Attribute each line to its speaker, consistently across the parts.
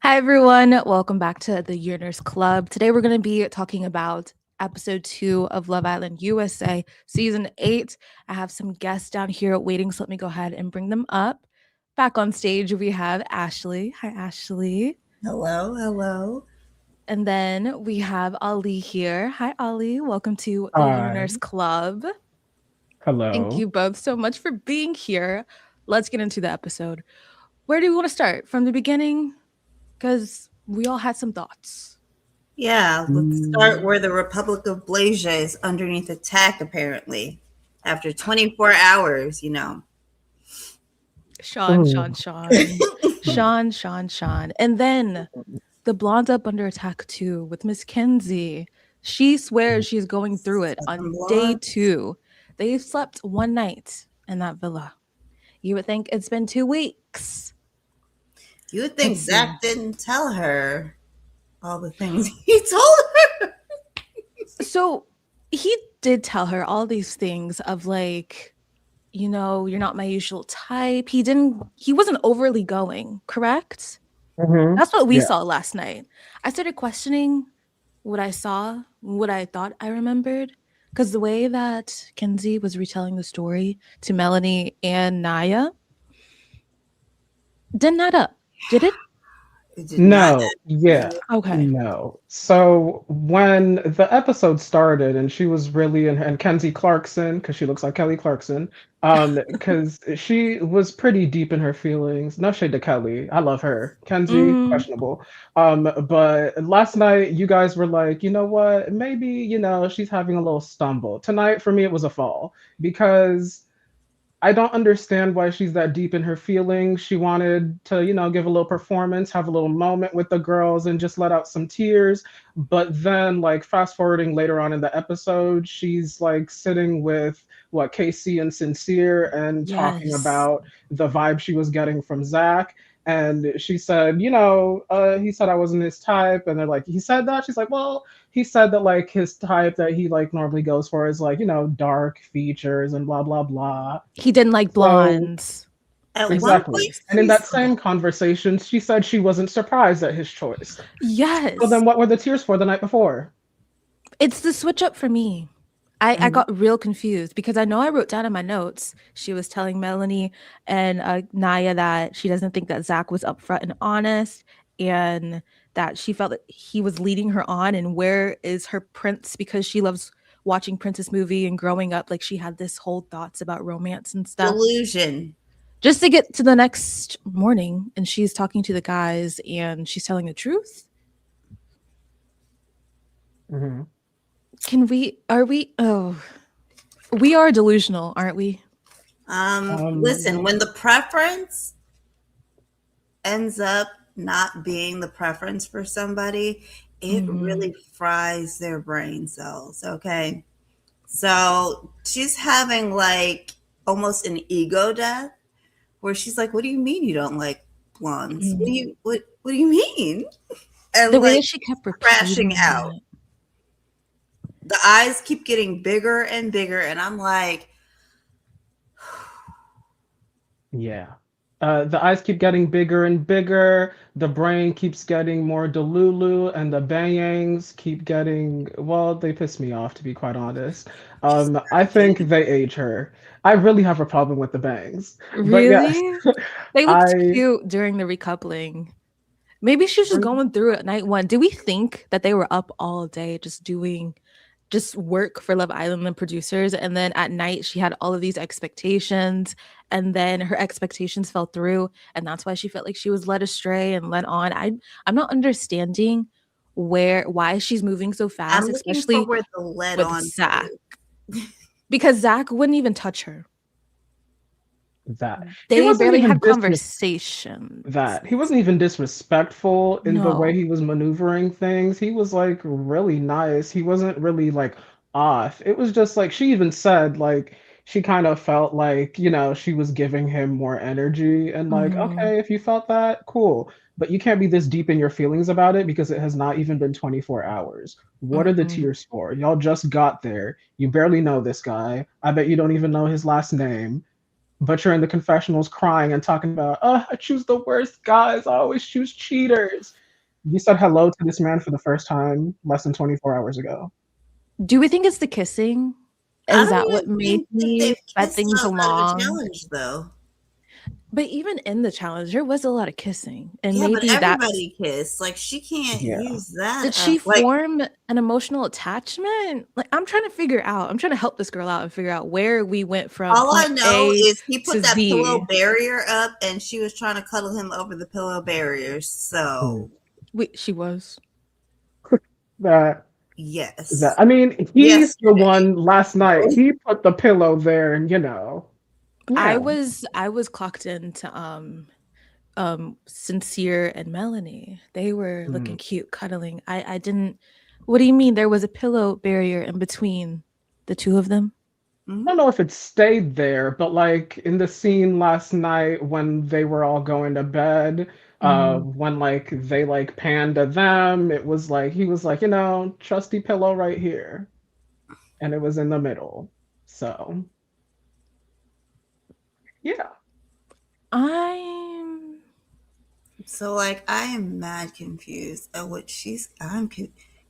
Speaker 1: Hi, everyone. Welcome back to the Yearners Club. Today, we're going to be talking about episode 2 of Love Island USA, season 8. I have some guests down here waiting, so let me go ahead and bring them up. Back on stage, we have Ashley. Hi, Ashley.
Speaker 2: Hello, hello.
Speaker 1: And then we have Ali here. Hi, Ali. Welcome to the
Speaker 3: Hi.
Speaker 1: Yearners Club. Thank
Speaker 3: Hello.
Speaker 1: you both so much for being here. Let's get into the episode. Where do we want to start? From the beginning? Because we all had some thoughts.
Speaker 2: Yeah, let's start
Speaker 3: Mm,
Speaker 2: where the Republic of Blasia is underneath attack, apparently. After 24 hours.
Speaker 1: Sean,
Speaker 3: ooh,
Speaker 1: Sean, Sean, Sean, Sean, Sean. And then the blonde up under attack too with Miss Kenzie. She swears she's going through it
Speaker 2: Southern
Speaker 1: on day
Speaker 2: Blonde.
Speaker 1: 2. They slept one night in that villa. You would think it's been 2 weeks.
Speaker 2: You would
Speaker 1: Let's
Speaker 2: think
Speaker 1: see.
Speaker 2: Zach didn't tell her all the things he told her.
Speaker 1: So he did tell her all these things of like, you're not my usual type. He wasn't overly going, correct?
Speaker 3: mhm.
Speaker 1: That's what we
Speaker 3: Yeah.
Speaker 1: saw last night. I started questioning what I saw, what I thought I remembered, because the way that Kenzie was retelling the story to Melanie and Naya didn't add up. Did it?
Speaker 2: It did not.
Speaker 3: No, yeah,
Speaker 1: Okay.
Speaker 3: no. So when the episode started and she was really and Kenzie Clarkson, because she looks like Kelly Clarkson, because she was pretty deep in her feelings. No shade to Kelly. I love her. Kenzie,
Speaker 1: Mm,
Speaker 3: questionable. But last night you guys were like, you know what? Maybe, she's having a little stumble. Tonight for me it was a fall because I don't understand why she's that deep in her feelings. She wanted to, give a little performance, have a little moment with the girls, and just let out some tears. But then, like, fast forwarding later on in the episode, she's like sitting with what Casey and Sincere and talking
Speaker 1: yes.
Speaker 3: about the vibe she was getting from Zach. And she said, he said I wasn't his type. And they're like, he said that? She's like, well, he said that like his type that he like normally goes for is like, dark features and blah blah blah.
Speaker 1: He didn't like
Speaker 3: So
Speaker 1: blondes.
Speaker 2: At
Speaker 1: Like,
Speaker 2: one
Speaker 3: exactly.
Speaker 2: point,
Speaker 1: please.
Speaker 3: And in
Speaker 2: she
Speaker 3: that
Speaker 2: said,
Speaker 3: same conversation, she said she wasn't surprised at his choice. So
Speaker 1: Yes.
Speaker 3: then what were the tears for the night before?
Speaker 1: It's the switch up for me. I
Speaker 3: Mhm.
Speaker 1: got real confused because I know I wrote down in my notes she was telling Melanie and Naya that she doesn't think that Zach was upfront and honest, and that she felt that he was leading her on. And where is her prince? Because she loves watching Princess movie and growing up, like she had this whole thoughts about romance and stuff.
Speaker 2: delusion.
Speaker 1: Just to get to the next morning, and she's talking to the guys, and she's telling the truth.
Speaker 3: Mhm.
Speaker 1: Can we? Are we? Oh, we are delusional, aren't we?
Speaker 2: Listen,
Speaker 3: Um,
Speaker 2: when the preference ends up not being the preference for somebody, it
Speaker 1: Hmm.
Speaker 2: really fries their brain cells. Okay. So she's having like almost an ego death where she's like, "What do you mean you don't like blondes? What do
Speaker 1: Mm.
Speaker 2: you mean?" And
Speaker 1: The way
Speaker 2: like
Speaker 1: that she kept
Speaker 2: crashing
Speaker 1: repeating
Speaker 2: out.
Speaker 1: it.
Speaker 2: The eyes keep getting bigger and bigger, and I'm like,
Speaker 3: yeah. The eyes keep getting bigger and bigger. The brain keeps getting more delulu, and the bangs keep getting, well, they piss me off, to be quite honest. I think they age her. I really have a problem with the bangs. But yes,
Speaker 1: Really? They looked
Speaker 3: I
Speaker 1: cute during the recoupling. Maybe she was just going through it night one. Did we think that they were up all day just doing just work for Love Island and producers, and then at night she had all of these expectations, and then her expectations fell through, and that's why she felt like she was led astray and led on. I'm not understanding why she's moving so
Speaker 2: I'm
Speaker 1: fast,
Speaker 2: looking for
Speaker 1: especially
Speaker 2: where the lead
Speaker 1: with
Speaker 2: on part
Speaker 1: Zach,
Speaker 2: is.
Speaker 1: because Zach wouldn't even touch her.
Speaker 3: that he
Speaker 1: They
Speaker 3: wasn't
Speaker 1: barely
Speaker 3: even
Speaker 1: had conversations.
Speaker 3: he wasn't even disrespectful in the way
Speaker 1: No.
Speaker 3: he was maneuvering things. He was like really nice. He wasn't really like off. It was just like she even said like she kind of felt like, she was giving him more energy and like,
Speaker 1: Mhm.
Speaker 3: okay, if you felt that, cool. But you can't be this deep in your feelings about it because it has not even been 24 hours. What are the
Speaker 1: Mhm.
Speaker 3: tears for? Y'all just got there. You barely know this guy. I bet you don't even know his last name. but you're in the confessionals crying and talking about, I choose the worst guys. I always choose cheaters. You said hello to this man for the first time less than 24 hours ago.
Speaker 1: Do we think it's the kissing?
Speaker 2: I
Speaker 1: Is
Speaker 2: don't
Speaker 1: that what
Speaker 2: even
Speaker 1: made
Speaker 2: think that
Speaker 1: me
Speaker 2: they've
Speaker 1: sped
Speaker 2: kissed
Speaker 1: things
Speaker 2: outside of the
Speaker 1: along?
Speaker 2: challenge, though.
Speaker 1: But even in the challenge, there was a lot of kissing, and
Speaker 2: Yeah, but
Speaker 1: maybe that's.
Speaker 2: everybody kissed. Like, she can't
Speaker 3: Yeah.
Speaker 2: use that.
Speaker 1: Did she
Speaker 2: like,
Speaker 1: form an emotional attachment? Like, I'm trying to figure out. I'm trying to help this girl out and figure out where we went from
Speaker 2: all I
Speaker 1: point
Speaker 2: know
Speaker 1: A
Speaker 2: is he
Speaker 1: to
Speaker 2: put that
Speaker 1: Z.
Speaker 2: pillow barrier up, and she was trying to cuddle him over the pillow barrier. So,
Speaker 1: Wait, she was.
Speaker 2: yes.
Speaker 3: I mean, he's
Speaker 2: Yes.
Speaker 3: the one last night. He put the pillow there, and yeah.
Speaker 1: I was clocked into Sincere and Melanie. They were looking cute, cuddling. I didn't. What do you mean? There was a pillow barrier in between the two of them?
Speaker 3: I don't know if it stayed there, but like in the scene last night when they were all going to bed, when like they like panned to them, it was like he was like, trusty pillow right here. And it was in the middle. So yeah.
Speaker 2: So like I am mad confused at what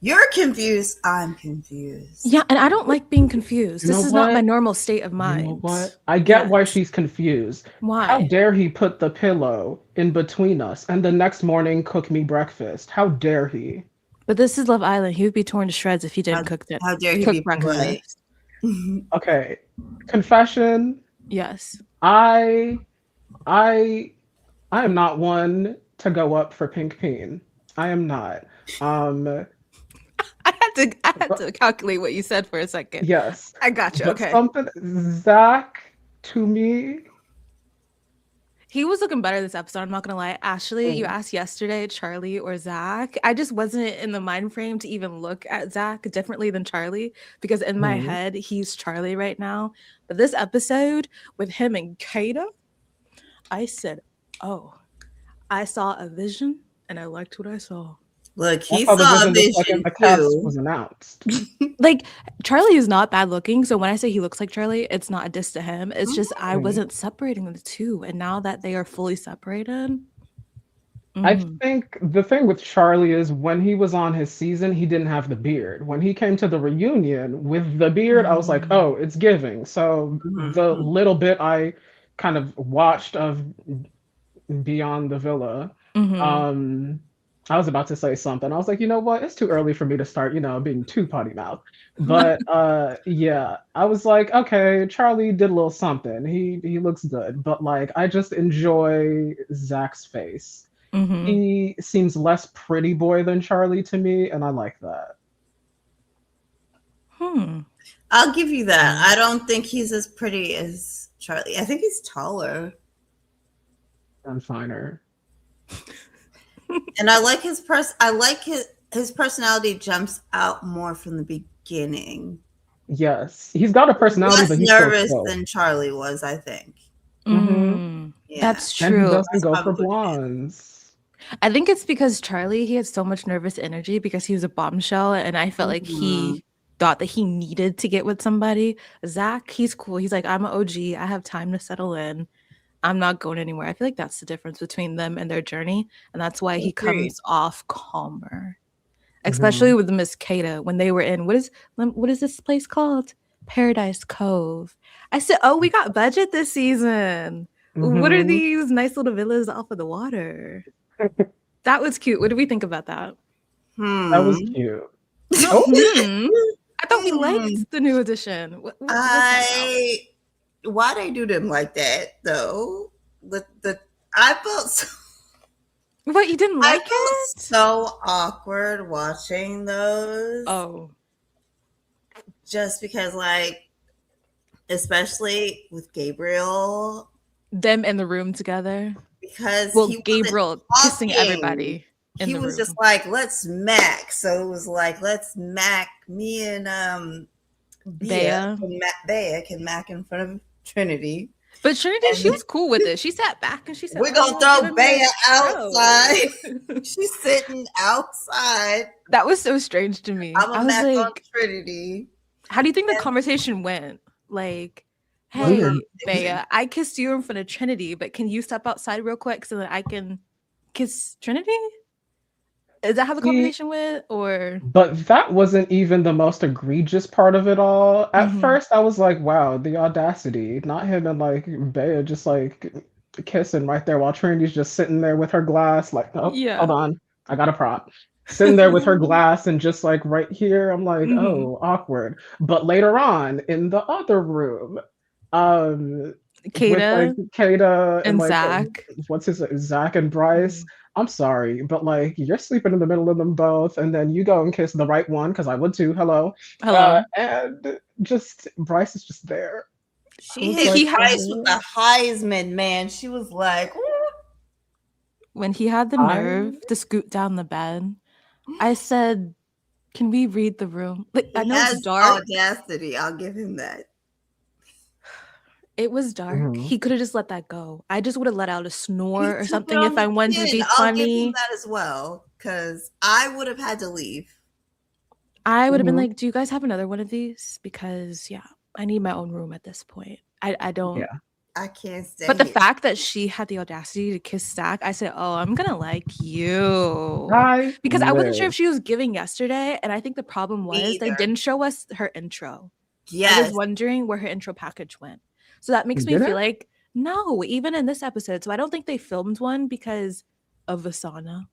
Speaker 2: you're confused, I'm confused.
Speaker 1: Yeah, and I don't like being confused. This is not my normal state of mind.
Speaker 3: You know what? I get why she's confused.
Speaker 1: Why?
Speaker 3: How dare he put the pillow in between us and the next morning cook me breakfast? How dare he?
Speaker 1: But this is Love Island. He would be torn to shreds if he didn't cook it.
Speaker 2: How dare he be
Speaker 1: breakfast?
Speaker 3: Okay. Confession.
Speaker 1: Yes.
Speaker 3: I am not one to go up for Pink Peen. I am not.
Speaker 1: I had to calculate what you said for a second.
Speaker 3: Yes.
Speaker 1: I got you. Okay.
Speaker 3: Something Zach, to me,
Speaker 1: he was looking better this episode. I'm not gonna lie. Ashley, you asked yesterday, Charlie or Zach. I just wasn't in the mind frame to even look at Zach differently than Charlie because in my head he's Charlie right now. But this episode with him and Kata, I said, "Oh, I saw a vision, and I liked what I saw."
Speaker 2: Look, he saw a vision
Speaker 3: the cast was announced.
Speaker 1: Like Charlie is not bad looking, so when I say he looks like Charlie, it's not a diss to him. It's just I wasn't separating the two, and now that they are fully separated,
Speaker 3: I think the thing with Charlie is when he was on his season, he didn't have the beard. When he came to the reunion with the beard, I was like, oh, it's giving. So the little bit I kind of watched of Beyond the Villa, I was about to say something. I was like, you know what? It's too early for me to start, being too potty mouth. But yeah, I was like, okay, Charlie did a little something. He looks good. But like, I just enjoy Zach's face. He seems less pretty boy than Charlie to me, and I like that.
Speaker 2: I'll give you that. I don't think he's as pretty as Charlie. I think he's taller
Speaker 3: and finer.
Speaker 2: And I like his his personality jumps out more from the beginning.
Speaker 3: Yes, he's got a personality, but he's
Speaker 2: nervous than Charlie was, I think.
Speaker 1: Yeah. That's true.
Speaker 3: And he doesn't go for blondes.
Speaker 1: I think it's because Charlie, he had so much nervous energy because he was a bombshell, and I felt like he thought that he needed to get with somebody. Zach, he's cool. He's like, I'm an OG. I have time to settle in. I'm not going anywhere. I feel like that's the difference between them and their journey. And that's why he comes off calmer. Especially with Miss Kata when they were in, what is this place called? Paradise Cove. I said, oh, we got budget this season. What are these nice little villas off of the water? That was cute. What did we think about that?
Speaker 3: That was cute.
Speaker 1: I thought we liked the new edition.
Speaker 2: Why they do them like that though? I felt so.
Speaker 1: What, you didn't like it?
Speaker 2: So awkward watching those.
Speaker 1: Oh,
Speaker 2: just because, like, especially with Gabriel,
Speaker 1: them in the room together.
Speaker 2: Because
Speaker 1: Gabriel kissing everybody.
Speaker 2: He was just like, let's mac. So it was like, let's mac. Me and Bea can mac in front of Trinity.
Speaker 1: But Trinity, she was cool with it. She sat back and she said,
Speaker 2: we're going to throw Bea outside. She's sitting outside.
Speaker 1: That was so strange to me.
Speaker 2: I'm a mac on Trinity.
Speaker 1: How do you think the conversation went? Like, Hey, Bea, I kissed you in front of Trinity, but can you step outside real quick so that I can kiss Trinity? Is that how the
Speaker 3: See,
Speaker 1: conversation went? Or
Speaker 3: but that wasn't even the most egregious part of it all. At
Speaker 1: Mhm.
Speaker 3: first, I was like, wow, the audacity. Not him and like Bea just like kissing right there while Trinity's just sitting there with her glass, like, oh, hold
Speaker 1: Yeah.
Speaker 3: on, I got a prop. Sitting there with her glass and just like right here, I'm like,
Speaker 1: Mhm.
Speaker 3: oh, awkward. But later on in the other room, um, with like
Speaker 1: Kata
Speaker 3: Kata and
Speaker 1: and
Speaker 3: like
Speaker 1: Zach.
Speaker 3: what's his Zach and Bryce.
Speaker 1: Mhm.
Speaker 3: I'm sorry, but like you're sleeping in the middle of them both, and then you go and kiss the right one because I would too. Hello,
Speaker 1: Hello.
Speaker 3: and just Bryce is just there. I
Speaker 2: She
Speaker 3: was
Speaker 2: hit
Speaker 3: like,
Speaker 1: He ha-
Speaker 2: Bryce with
Speaker 3: oh,
Speaker 2: the Heisman, man. She was like,
Speaker 1: when he had the
Speaker 3: I
Speaker 1: nerve to scoot down the bed, I said, "Can we read the room?" Like I
Speaker 2: he
Speaker 1: know it's
Speaker 2: has
Speaker 1: dark.
Speaker 2: audacity. I'll give him that.
Speaker 1: It was dark.
Speaker 3: mhm.
Speaker 1: He could have just let that go. I just would have let out a
Speaker 2: He
Speaker 1: snore or
Speaker 2: took it
Speaker 1: something
Speaker 2: on
Speaker 1: if I
Speaker 2: the
Speaker 1: wanted to
Speaker 2: chin.
Speaker 1: be
Speaker 2: I'll give him
Speaker 1: funny.
Speaker 2: that as well, because I would have had to leave.
Speaker 1: I would have been
Speaker 3: Mhm.
Speaker 1: like, "Do you guys have another one of these? Because yeah, I need my own room at this point." I don't.
Speaker 3: Yeah,
Speaker 2: I can't
Speaker 1: But
Speaker 2: stay
Speaker 1: the
Speaker 2: here.
Speaker 1: fact that she had the audacity to kiss Zach, I said, "Oh, I'm gonna like you,"
Speaker 3: I
Speaker 1: because I wasn't sure
Speaker 3: live.
Speaker 1: if she was giving yesterday, and I think the problem
Speaker 2: Me
Speaker 1: was they
Speaker 2: either.
Speaker 1: didn't show us her intro. I was
Speaker 2: Yes.
Speaker 1: wondering where her intro package went, so that makes me
Speaker 3: Did
Speaker 1: feel
Speaker 3: it?
Speaker 1: like no, even in this episode. So I don't think they filmed one because of Vasana.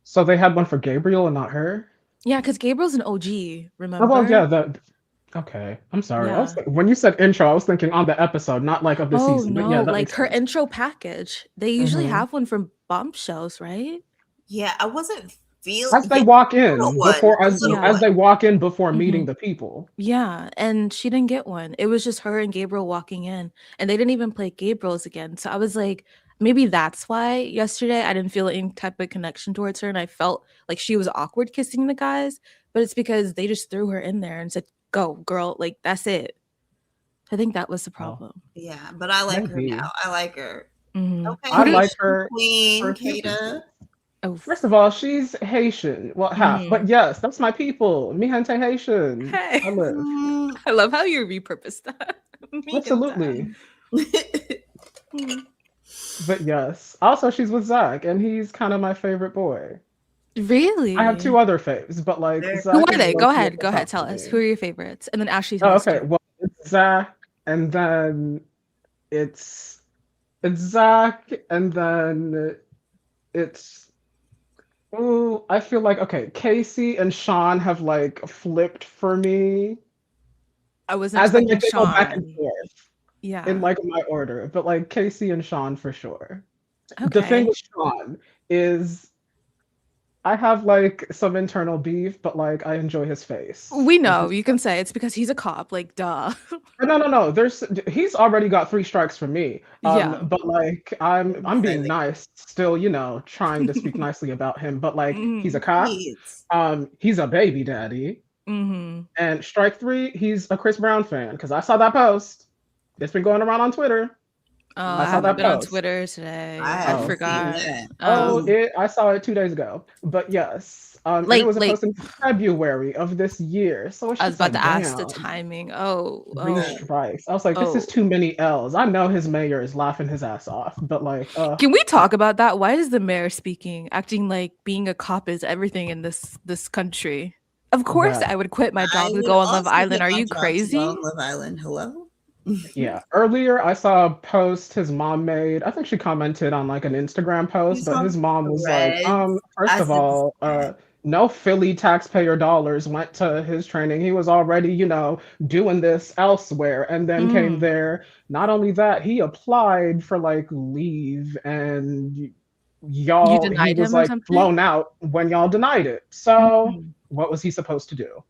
Speaker 3: So they had one for Gabriel and not her.
Speaker 1: Yeah, because Gabriel's an OG.
Speaker 3: Oh well,
Speaker 1: Remember?
Speaker 3: yeah. That okay. I'm sorry. I was
Speaker 1: Yeah.
Speaker 3: when you said intro, I was thinking on the episode, not like of the
Speaker 1: Oh
Speaker 3: season. But yeah,
Speaker 1: no,
Speaker 3: that
Speaker 1: like
Speaker 3: makes
Speaker 1: her
Speaker 3: sense.
Speaker 1: intro package. They usually
Speaker 3: Mhm.
Speaker 1: have one from Bombshells, right?
Speaker 2: Yeah, I wasn't feel.
Speaker 3: As they
Speaker 2: Yeah,
Speaker 3: walk
Speaker 2: little
Speaker 3: in
Speaker 2: one,
Speaker 3: before
Speaker 2: a little
Speaker 1: Yeah.
Speaker 3: as
Speaker 2: one.
Speaker 3: they walk in before meeting
Speaker 1: Mhm.
Speaker 3: the people.
Speaker 1: Yeah, and she didn't get one. It was just her and Gabriel walking in, and they didn't even play Gabriel's again. So I was like, maybe that's why yesterday I didn't feel any type of connection towards her, and I felt like she was awkward kissing the guys. But it's because they just threw her in there and said, "Go, girl!" Like that's it. I think that was the
Speaker 3: Oh,
Speaker 1: problem.
Speaker 2: Yeah, but I like her now.
Speaker 3: maybe.
Speaker 2: I like her.
Speaker 1: Who
Speaker 3: I
Speaker 2: Okay,
Speaker 1: do?
Speaker 3: like
Speaker 2: Haitian
Speaker 3: her for
Speaker 2: queen,
Speaker 3: a few
Speaker 2: Kata.
Speaker 3: reasons.
Speaker 1: Oh,
Speaker 3: First of all, she's Haitian. Well, half, but yes, that's my people. Mi gente Haitian.
Speaker 1: hey!
Speaker 3: I live.
Speaker 2: Mm.
Speaker 1: I love how you repurposed that. Me and that.
Speaker 3: Absolutely.
Speaker 1: Hmm.
Speaker 3: But yes. Also, she's with Zach, and he's kind of my favorite boy. I have two
Speaker 1: Really?
Speaker 3: other faves, but like
Speaker 2: There-
Speaker 1: Who
Speaker 3: Zach
Speaker 1: are
Speaker 3: is
Speaker 1: they?
Speaker 3: low
Speaker 1: Go
Speaker 3: key at
Speaker 1: ahead.
Speaker 3: the
Speaker 1: Go ahead.
Speaker 3: top
Speaker 1: Tell
Speaker 3: for
Speaker 1: us. Who
Speaker 3: me.
Speaker 1: are your favorites? And then Ashley
Speaker 3: Oh,
Speaker 1: has
Speaker 3: okay.
Speaker 1: two.
Speaker 3: Well, it's Zach, and then it's it's Zach, and then it's ooh, I feel like okay, Casey and Sean have like flipped for me.
Speaker 1: I wasn't
Speaker 3: As in like
Speaker 1: expecting
Speaker 3: they go back and
Speaker 1: Sean.
Speaker 3: forth in
Speaker 1: Yeah.
Speaker 3: like my order, but like Casey and Sean for sure. The thing
Speaker 1: Okay.
Speaker 3: with Sean is I have like some internal beef, but like I enjoy his face
Speaker 1: We
Speaker 3: and
Speaker 1: know.
Speaker 3: his
Speaker 1: You can say it's because he's a cop. Like, duh.
Speaker 3: no, no, no. There's he's already got three strikes from me.
Speaker 1: Yeah.
Speaker 3: But like I'm being
Speaker 2: Silent
Speaker 3: nice, still, trying to speak nicely about him. But like he's
Speaker 1: Hmm.
Speaker 3: a cop.
Speaker 2: kids.
Speaker 3: He's a baby daddy.
Speaker 1: Hmm.
Speaker 3: And strike three, he's a Chris Brown fan because I saw that post. It's been going around on Twitter.
Speaker 1: Oh,
Speaker 3: I
Speaker 1: I
Speaker 3: saw
Speaker 1: haven't
Speaker 3: that
Speaker 1: been on
Speaker 3: post.
Speaker 1: Twitter
Speaker 2: I
Speaker 1: today. I
Speaker 3: Oh,
Speaker 2: haven't seen
Speaker 1: forgot.
Speaker 2: that.
Speaker 3: oh,
Speaker 1: Oh,
Speaker 3: I saw it 2 days ago. But yes, and it
Speaker 1: like,
Speaker 3: was a
Speaker 1: like
Speaker 3: post in February of this year. So it's
Speaker 1: I was
Speaker 3: just
Speaker 1: about
Speaker 3: like,
Speaker 1: to ask the
Speaker 3: damn.
Speaker 1: timing. Oh,
Speaker 3: Three
Speaker 1: oh,
Speaker 3: strikes. I was like, this is
Speaker 1: oh.
Speaker 3: too many L's. I know his mayor is laughing his ass off, but like,
Speaker 1: Can we
Speaker 3: no.
Speaker 1: talk about that? Why is the mayor speaking, acting like being a cop is everything in this country? Of course,
Speaker 3: That
Speaker 1: I would quit my
Speaker 2: I
Speaker 1: job to
Speaker 2: would
Speaker 1: go on Love
Speaker 2: also
Speaker 1: Island.
Speaker 2: quit
Speaker 1: Are
Speaker 2: my
Speaker 1: you
Speaker 2: job to go
Speaker 1: crazy?
Speaker 2: on Love Island. Hello?
Speaker 3: yeah. Earlier, I saw a post his mom made. I think she commented on like an Instagram
Speaker 2: You
Speaker 3: post, but
Speaker 2: saw
Speaker 3: his mom was like,
Speaker 2: threads.
Speaker 3: first
Speaker 2: I
Speaker 3: of
Speaker 2: said this.
Speaker 3: all, no Philly taxpayer dollars went to his training. He was already, doing this elsewhere, and then came
Speaker 1: Mm.
Speaker 3: there. Not only that, he applied for like leave, and
Speaker 1: You
Speaker 3: he
Speaker 1: denied
Speaker 3: was
Speaker 1: him or
Speaker 3: like
Speaker 1: something?
Speaker 3: flown out when y'all denied it. So
Speaker 1: Mm.
Speaker 3: what was he supposed to do?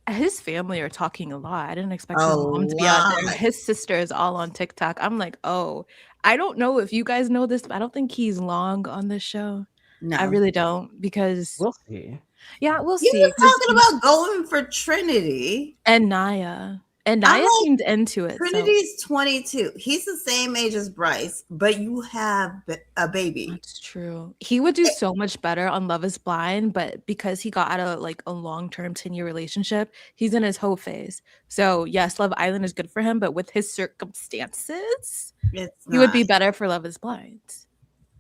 Speaker 1: His family are talking a lot. I didn't expect
Speaker 2: A
Speaker 1: his mom to be out
Speaker 2: lot.
Speaker 1: there. His sister is all on TikTok. I'm like, oh, I don't know if you guys know this, but I don't think he's long on this show. I
Speaker 2: No.
Speaker 1: really don't because
Speaker 3: We'll see.
Speaker 1: yeah, we'll
Speaker 2: He
Speaker 1: see.
Speaker 2: was
Speaker 1: Because
Speaker 2: talking about going for Trinity.
Speaker 1: and Naya. And
Speaker 2: I'm
Speaker 1: Nia
Speaker 2: like,
Speaker 1: seemed into it. So
Speaker 2: Trinity's 22. He's the same age as Bryce, but you have a baby.
Speaker 1: that's true. He would do so much better on Love is Blind, but because he got out of like a long-term 10-year relationship, he's in his hoe phase. So yes, Love Island is good for him, but with his circumstances,
Speaker 2: It's
Speaker 1: he would
Speaker 2: not.
Speaker 1: be better for Love is Blind.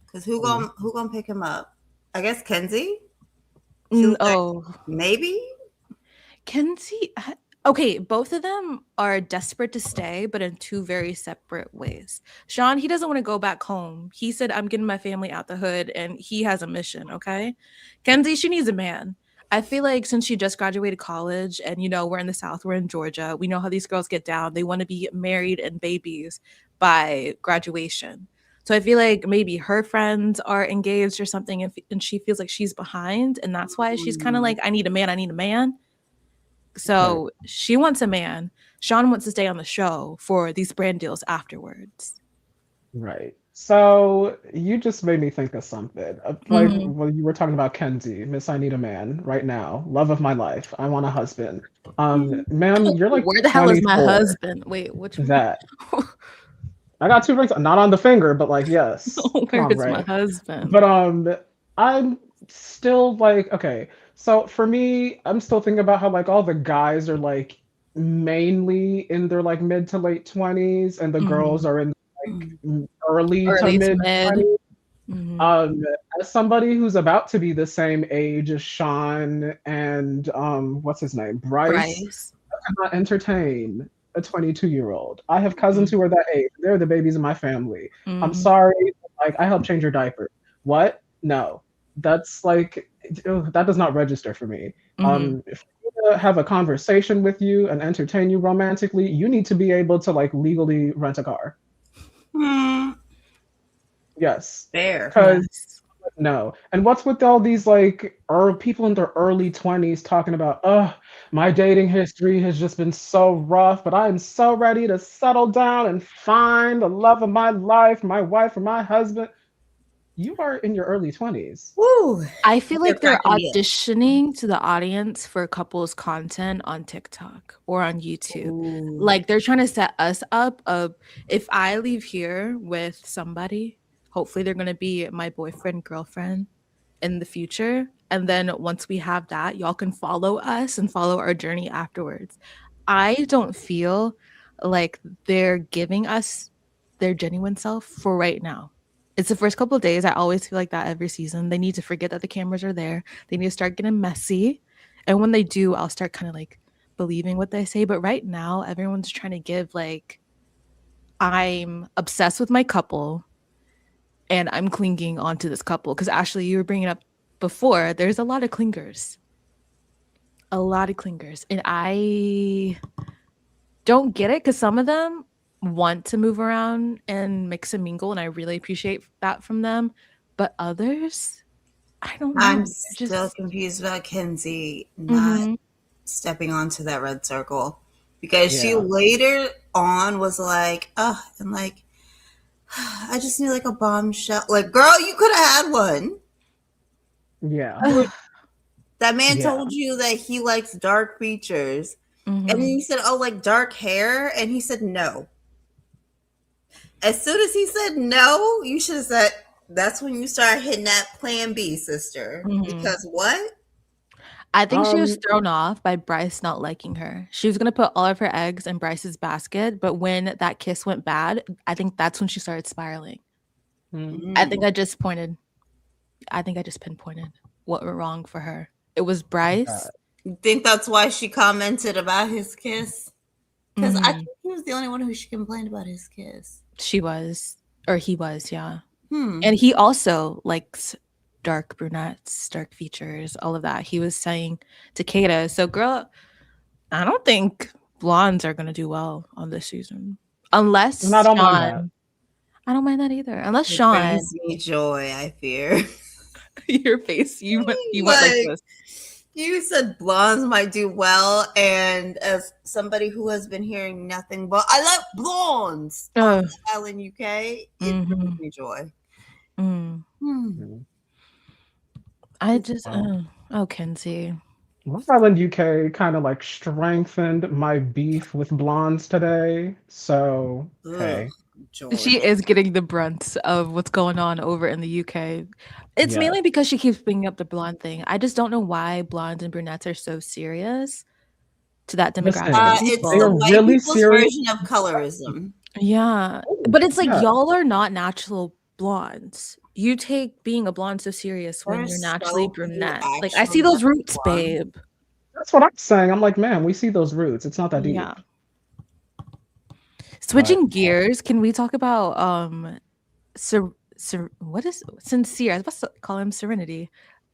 Speaker 2: Because who gonna pick him up? I guess Kenzie? She looks like maybe?
Speaker 1: Kenzie. Okay, both of them are desperate to stay, but in two very separate ways. Sean, he doesn't want to go back home. He said, I'm getting my family out the hood, and he has a mission, okay? Kenzie, she needs a man. I feel like since she just graduated college and, you know, we're in the South, we're in Georgia, we know how these girls get down. They want to be married and babies by graduation. So I feel like maybe her friends are engaged or something, and she feels like she's behind. And that's why she's kind of like, I need a man, I need a man. So she wants a man. Sean wants to stay on the show for these brand deals afterwards.
Speaker 3: Right. So you just made me think of something. Like when you were talking about Kenzie, Miss I Need a Man right now, love of my life. I want a husband. Ma'am, you're like
Speaker 1: where the hell is my
Speaker 3: 24.
Speaker 1: husband? Wait, which one?
Speaker 3: That? I got 2 rings, not on the finger, but like yes.
Speaker 1: Where is my husband?
Speaker 3: But I'm still like, okay. So for me, I'm still thinking about how like all the guys are like mainly in their like mid to late 20s, and the girls are in like early to mid 20s. As somebody who's about to be the same age as Sean and what's his name, Bryce. I cannot entertain a 22-year-old. I have cousins who are that age. They're the babies in my family. I'm sorry, like I helped change your diaper. What? No, that's like that does not register for me. If I have a conversation with you and entertain you romantically, you need to be able to like legally rent a car. Yes.
Speaker 2: Fair.
Speaker 3: Because no. And what's with all these like people in their early 20s talking about, oh, my dating history has just been so rough, but I'm so ready to settle down and find the love of my life, my wife or my husband. You are in your early 20s.
Speaker 2: Woo.
Speaker 1: I feel like they're auditioning to the audience for couples content on TikTok or on YouTube. Ooh. Like they're trying to set us up of if I leave here with somebody, hopefully they're going to be my boyfriend, girlfriend in the future. And then once we have that, y'all can follow us and follow our journey afterwards. I don't feel like they're giving us their genuine self for right now. It's the first couple of days. I always feel like that every season. They need to forget that the cameras are there. They need to start getting messy. And when they do, I'll start kind of like believing what they say. But right now, everyone's trying to give like, I'm obsessed with my couple and I'm clinging onto this couple. Because Ashley, you were bringing up before, there's a lot of clingers. A lot of clingers. And I don't get it because some of them want to move around and mix and mingle, and I really appreciate that from them. But others, I don't know.
Speaker 2: I'm still confused about Kenzie not stepping onto that red circle because she later on was like, oh, and like, I just need like a bombshell. Like, girl, you could have had one.
Speaker 3: Yeah.
Speaker 2: That man told you that he likes dark features. And then you said, oh, like dark hair? And he said no. As soon as he said no, you should have said, that's when you start hitting that plan B, sister. Because what?
Speaker 1: I think she was thrown off by Bryce not liking her. She was going to put all of her eggs in Bryce's basket. But when that kiss went bad, I think that's when she started spiraling. I think I just pinpointed what went wrong for her. It was Bryce.
Speaker 2: You think that's why she commented about his kiss? Because I think he was the only one who she complained about his kiss.
Speaker 1: She was, or he was, yeah. And he also likes dark brunettes, dark features, all of that. He was saying to Kata, so girl, I don't think blondes are going to do well on this season. Unless
Speaker 3: I don't
Speaker 1: Sean.
Speaker 3: mind that.
Speaker 1: I don't mind that either. Unless Sean.
Speaker 2: Brings me joy, I fear.
Speaker 1: Your face, you went like this.
Speaker 2: You said blondes might do well, and as somebody who has been hearing nothing but I love blondes on Island UK, it brings me joy.
Speaker 1: I just Kenzie.
Speaker 3: Long Island, UK kind of like strengthened my beef with blondes today. So,
Speaker 2: Ugh,
Speaker 3: hey,
Speaker 1: She
Speaker 2: George.
Speaker 1: is getting the brunt of what's going on over in the UK. It's
Speaker 3: yeah.
Speaker 1: mainly because she keeps bringing up the blonde thing. I just don't know why blondes and brunettes are so serious to that demographic of
Speaker 3: Listen,
Speaker 2: It's
Speaker 3: they
Speaker 2: the
Speaker 3: are
Speaker 1: people.
Speaker 2: white
Speaker 3: really
Speaker 2: people's
Speaker 3: serious.
Speaker 2: version of colorism.
Speaker 1: Yeah.
Speaker 3: Oh,
Speaker 1: But it's like
Speaker 3: yeah,
Speaker 1: y'all are not natural blondes. You take being a blonde so serious when you're
Speaker 2: There's
Speaker 1: naturally
Speaker 2: so few
Speaker 1: brunette. Like I
Speaker 2: actual
Speaker 1: see those
Speaker 2: natural
Speaker 1: roots,
Speaker 2: blondes.
Speaker 1: babe.
Speaker 3: that's what I'm saying. I'm like, man, we see those roots. It's not that
Speaker 1: Yeah.
Speaker 3: deep. But
Speaker 1: Switching gears, can we talk about what is sincere? I was supposed to call him Serenity.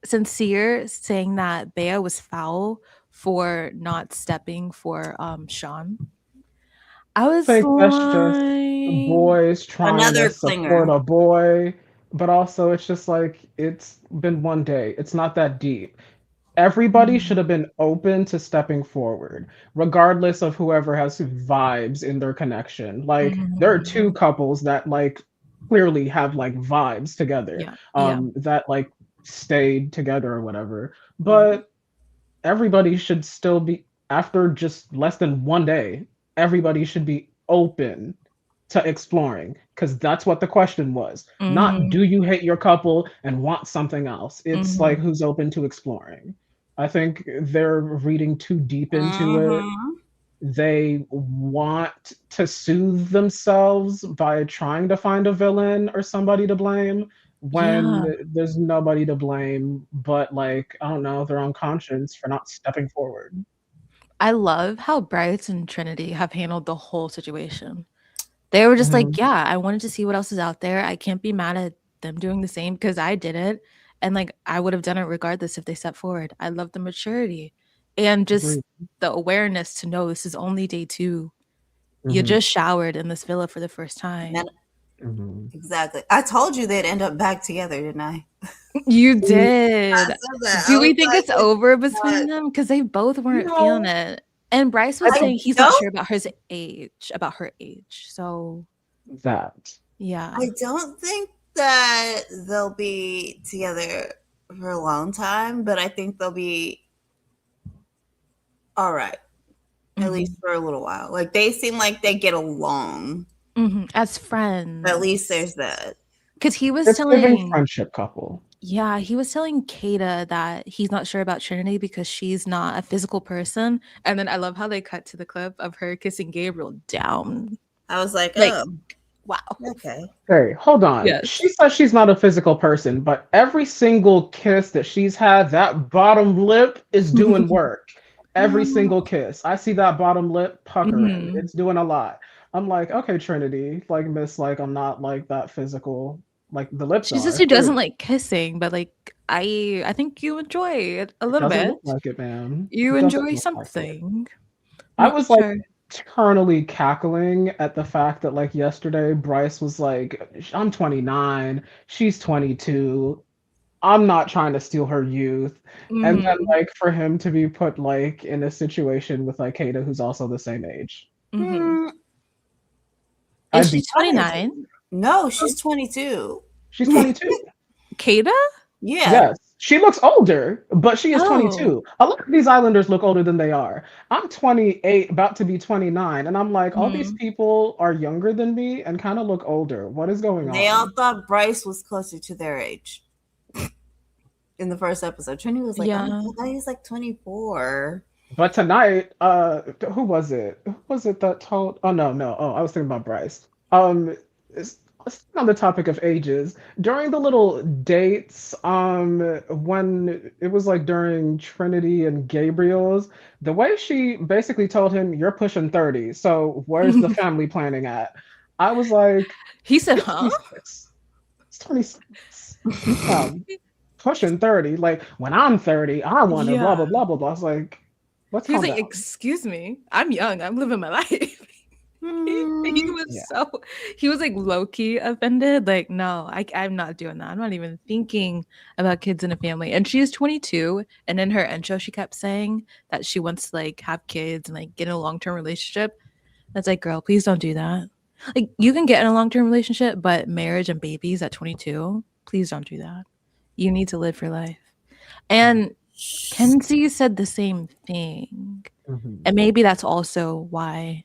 Speaker 1: Sincere saying that Bea was foul for not stepping for Sean. I
Speaker 3: I
Speaker 1: was
Speaker 3: think that's just
Speaker 1: like,
Speaker 3: boys trying to
Speaker 2: Another
Speaker 3: support
Speaker 2: clinger.
Speaker 3: a boy, but also it's just like it's been one day. It's not that deep. Everybody should
Speaker 1: mm,
Speaker 3: have been open to stepping forward, regardless of whoever has vibes in their connection. Like there are two
Speaker 1: mhm.
Speaker 3: couples that like clearly have like vibes together,
Speaker 1: Yeah, yeah.
Speaker 3: that like stayed together or whatever.
Speaker 2: Mhm.
Speaker 3: But everybody should still be after just less than one day, everybody should be open to exploring because that's what the question was. Not
Speaker 1: Mhm,
Speaker 3: do you hate your couple and want something else? It's like
Speaker 1: mhm.
Speaker 3: who's open to exploring. I think they're reading too deep into it.
Speaker 2: Mhm.
Speaker 3: They want to soothe themselves by trying to find a villain or somebody to blame
Speaker 1: Yeah.
Speaker 3: when there's nobody to blame but like I don't know their own conscience for not stepping forward.
Speaker 1: I love how Bryce and Trinity have handled the whole situation. They were just
Speaker 3: Mhm.
Speaker 1: like, "Yeah, I wanted to see what else is out there. I can't be mad at them doing the same because I did it, and, like, I would have done it regardless if they stepped forward." I love the maturity and just
Speaker 3: Agreed.
Speaker 1: the awareness to know this is only day 2. You
Speaker 3: Mhm.
Speaker 1: just showered in this villa for the first time.
Speaker 2: And
Speaker 3: Mhm.
Speaker 2: exactly. I told you they'd end up back together, didn't I?
Speaker 1: You
Speaker 3: See,
Speaker 2: I
Speaker 1: did.
Speaker 2: said that. I
Speaker 1: Do
Speaker 2: was
Speaker 1: we think
Speaker 2: like,
Speaker 1: it's
Speaker 2: it's
Speaker 1: over
Speaker 2: not.
Speaker 1: between them? Because they both weren't feeling
Speaker 3: no,
Speaker 1: it. And Bryce
Speaker 3: I
Speaker 1: was
Speaker 3: don't
Speaker 1: saying he's not
Speaker 2: Don't
Speaker 1: sure about her age. So,
Speaker 3: that.
Speaker 1: yeah.
Speaker 2: I don't think that they'll be together for a long time, but I think they'll be all right, at least
Speaker 1: Mhm.
Speaker 2: for a little while. Like they seem like they get along.
Speaker 1: Mhm. As
Speaker 2: At least
Speaker 1: friends.
Speaker 2: there's that.
Speaker 1: Because he was
Speaker 3: It's giving
Speaker 1: telling
Speaker 3: friendship couple.
Speaker 1: yeah, he was telling Kata that he's not sure about Trinity because she's not a physical person, and then I love how they cut to the clip of her kissing Gabriel down.
Speaker 2: I was like,
Speaker 1: Like,
Speaker 2: oh,
Speaker 1: wow.
Speaker 2: okay.
Speaker 3: Hey, hold on.
Speaker 1: Yes.
Speaker 3: She says she's not a physical person, but every single kiss that she's had, that bottom lip is doing work. Every
Speaker 2: Mm,
Speaker 3: single kiss. I see that bottom lip puckering.
Speaker 1: Mhm.
Speaker 3: It's doing a lot. I'm like, okay, Trinity, like Miss, like I'm not like that physical. Like the lips
Speaker 1: She says
Speaker 3: are
Speaker 1: she doesn't
Speaker 3: clearly.
Speaker 1: like kissing, but, like, I think you enjoy it a
Speaker 3: It
Speaker 1: little
Speaker 3: doesn't
Speaker 1: bit.
Speaker 3: look like it, man.
Speaker 1: You
Speaker 3: It doesn't
Speaker 1: enjoy
Speaker 3: look like it.
Speaker 1: something.
Speaker 3: I
Speaker 1: Not
Speaker 3: was like
Speaker 1: sure.
Speaker 3: eternally cackling at the fact that like yesterday Bryce was like, I'm 29, she's 22. I'm not trying to steal her youth. And then
Speaker 1: Mhm.
Speaker 3: like for him to be put like in a situation with like Kata who's also the same age.
Speaker 1: Mhm.
Speaker 2: mm,
Speaker 1: Is
Speaker 3: I'd
Speaker 1: she
Speaker 3: be
Speaker 1: 29?
Speaker 2: no, she's 22.
Speaker 3: she's 22.
Speaker 1: Kata?
Speaker 2: Yeah,
Speaker 3: Yes. She looks older, but she is
Speaker 1: Oh.
Speaker 3: 22. A lot of these islanders look older than they are. I'm 28, about to be 29, and I'm like, all these
Speaker 1: Mhm.
Speaker 3: people are younger than me and kind of look older. What is going
Speaker 2: they all
Speaker 3: on?
Speaker 2: thought Bryce was closer to their age in the first episode. Trinity was like, oh,
Speaker 1: Yeah.
Speaker 2: I thought he was like 24.
Speaker 3: But tonight, who was it? Who was it that told? Oh no, no. Oh, I was thinking about Bryce. It's on the topic of ages. During the little dates, when it was like during Trinity and Gabriel's, the way she basically told him, "You're pushing 30, so where's the family planning at?" I was like,
Speaker 1: He said,
Speaker 3: "It's
Speaker 1: "Huh?"
Speaker 3: 26. It's 26. Pushing 30. Like when I'm 30, I want to blah
Speaker 1: Yeah.
Speaker 3: blah blah blah blah." I was like, let's
Speaker 1: He was
Speaker 3: calm
Speaker 1: like,
Speaker 3: down.
Speaker 1: "Excuse me, I'm young. I'm living my life." He
Speaker 2: Hmm.
Speaker 1: was
Speaker 3: Yeah.
Speaker 1: so he was like low key offended. Like, no, I'm not doing that. I'm not even thinking about kids in a family. And she is 22. And in her intro, she kept saying that she wants to like have kids and like get in a long term relationship. That's like, girl, please don't do that. Like, you can get in a long term relationship, but marriage and babies at 22, please don't do that. You need to live your life. And Kenzie said the same thing.
Speaker 3: Mhm.
Speaker 1: And maybe that's also why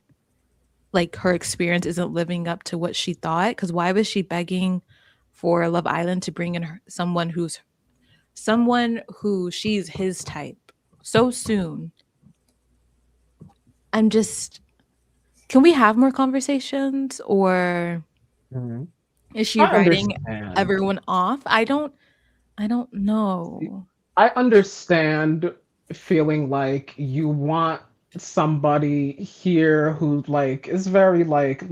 Speaker 1: like her experience isn't living up to what she thought. Because why was she begging for Love Island to bring in someone who she's his type so soon? I'm just, can we have more conversations, or
Speaker 3: Mhm.
Speaker 1: is she
Speaker 3: I
Speaker 1: writing
Speaker 3: understand.
Speaker 1: everyone off? I don't know.
Speaker 3: I understand feeling like you want somebody here who like is very like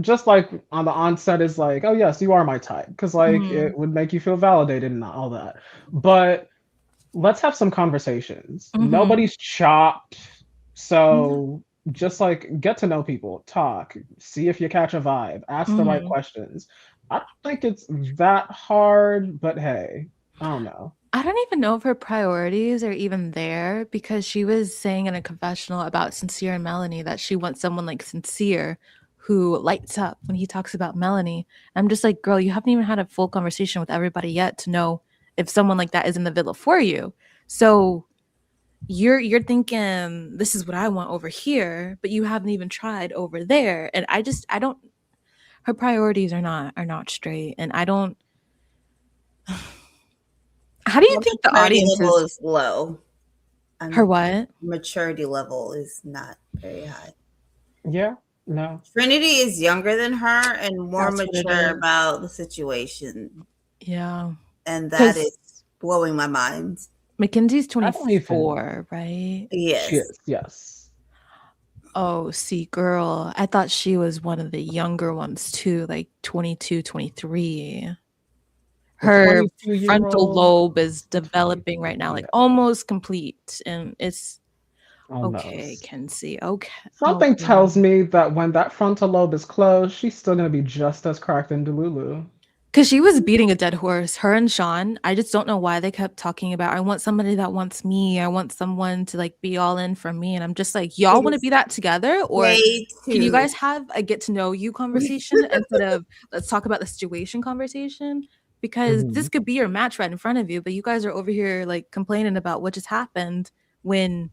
Speaker 3: just like on the onset is like, oh yes, you are my type, because like
Speaker 1: Mhm.
Speaker 3: it would make you feel validated and all that. But let's have some conversations.
Speaker 1: Mhm.
Speaker 3: Nobody's chopped, so just like get to know people, talk, see if you catch a vibe, ask the right
Speaker 1: Mhm.
Speaker 3: questions. I don't think it's that hard, but hey, I don't know.
Speaker 1: I don't even know if her priorities are even there, because she was saying in a confessional about Sincere and Melanie that she wants someone like Sincere who lights up when he talks about Melanie. I'm just like, girl, you haven't even had a full conversation with everybody yet to know if someone like that is in the villa for you. So you're thinking this is what I want over here, but you haven't even tried over there. And I don't, her priorities are not straight. And I don't, how do you
Speaker 2: Her
Speaker 1: think the
Speaker 2: maturity
Speaker 1: audience
Speaker 2: level
Speaker 1: is,
Speaker 2: is low.
Speaker 1: her
Speaker 2: And
Speaker 1: what?
Speaker 2: maturity level is not very high.
Speaker 3: Yeah, no.
Speaker 2: Trinity is younger than her and more
Speaker 1: That's what it
Speaker 2: mature
Speaker 1: is.
Speaker 2: about the situation.
Speaker 1: Yeah.
Speaker 2: And that
Speaker 1: Because
Speaker 2: is blowing my mind.
Speaker 1: Mackenzie's
Speaker 3: I don't even.
Speaker 1: 24, right?
Speaker 3: She
Speaker 2: Yes.
Speaker 3: is, yes.
Speaker 1: Oh, see, girl, I thought she was one of the younger ones too, like 22, 23.
Speaker 3: The
Speaker 1: Her
Speaker 3: 22-year
Speaker 1: frontal
Speaker 3: old,
Speaker 1: lobe is
Speaker 3: the
Speaker 1: developing right
Speaker 3: 23,
Speaker 1: now, like
Speaker 3: yeah,
Speaker 1: almost complete. And it's okay,
Speaker 3: almost.
Speaker 1: Kenzie. Okay. Oh,
Speaker 3: Something
Speaker 1: girl.
Speaker 3: tells me that when that frontal lobe is closed, she's still gonna be just as cracked in Delulu.
Speaker 1: Because she was beating a dead horse. Her and Sean, I just don't know why they kept talking about, I want somebody that wants me. I want someone to like be all in for me. And I'm just like, y'all
Speaker 2: It
Speaker 1: want to
Speaker 2: is
Speaker 1: be that together? Or
Speaker 2: way
Speaker 1: can you
Speaker 2: too.
Speaker 1: guys have a get to know you conversation instead of let's talk about the situation conversation? Because
Speaker 3: Hmm.
Speaker 1: this could be your match right in front of you, but you guys are over here like complaining about what just happened when,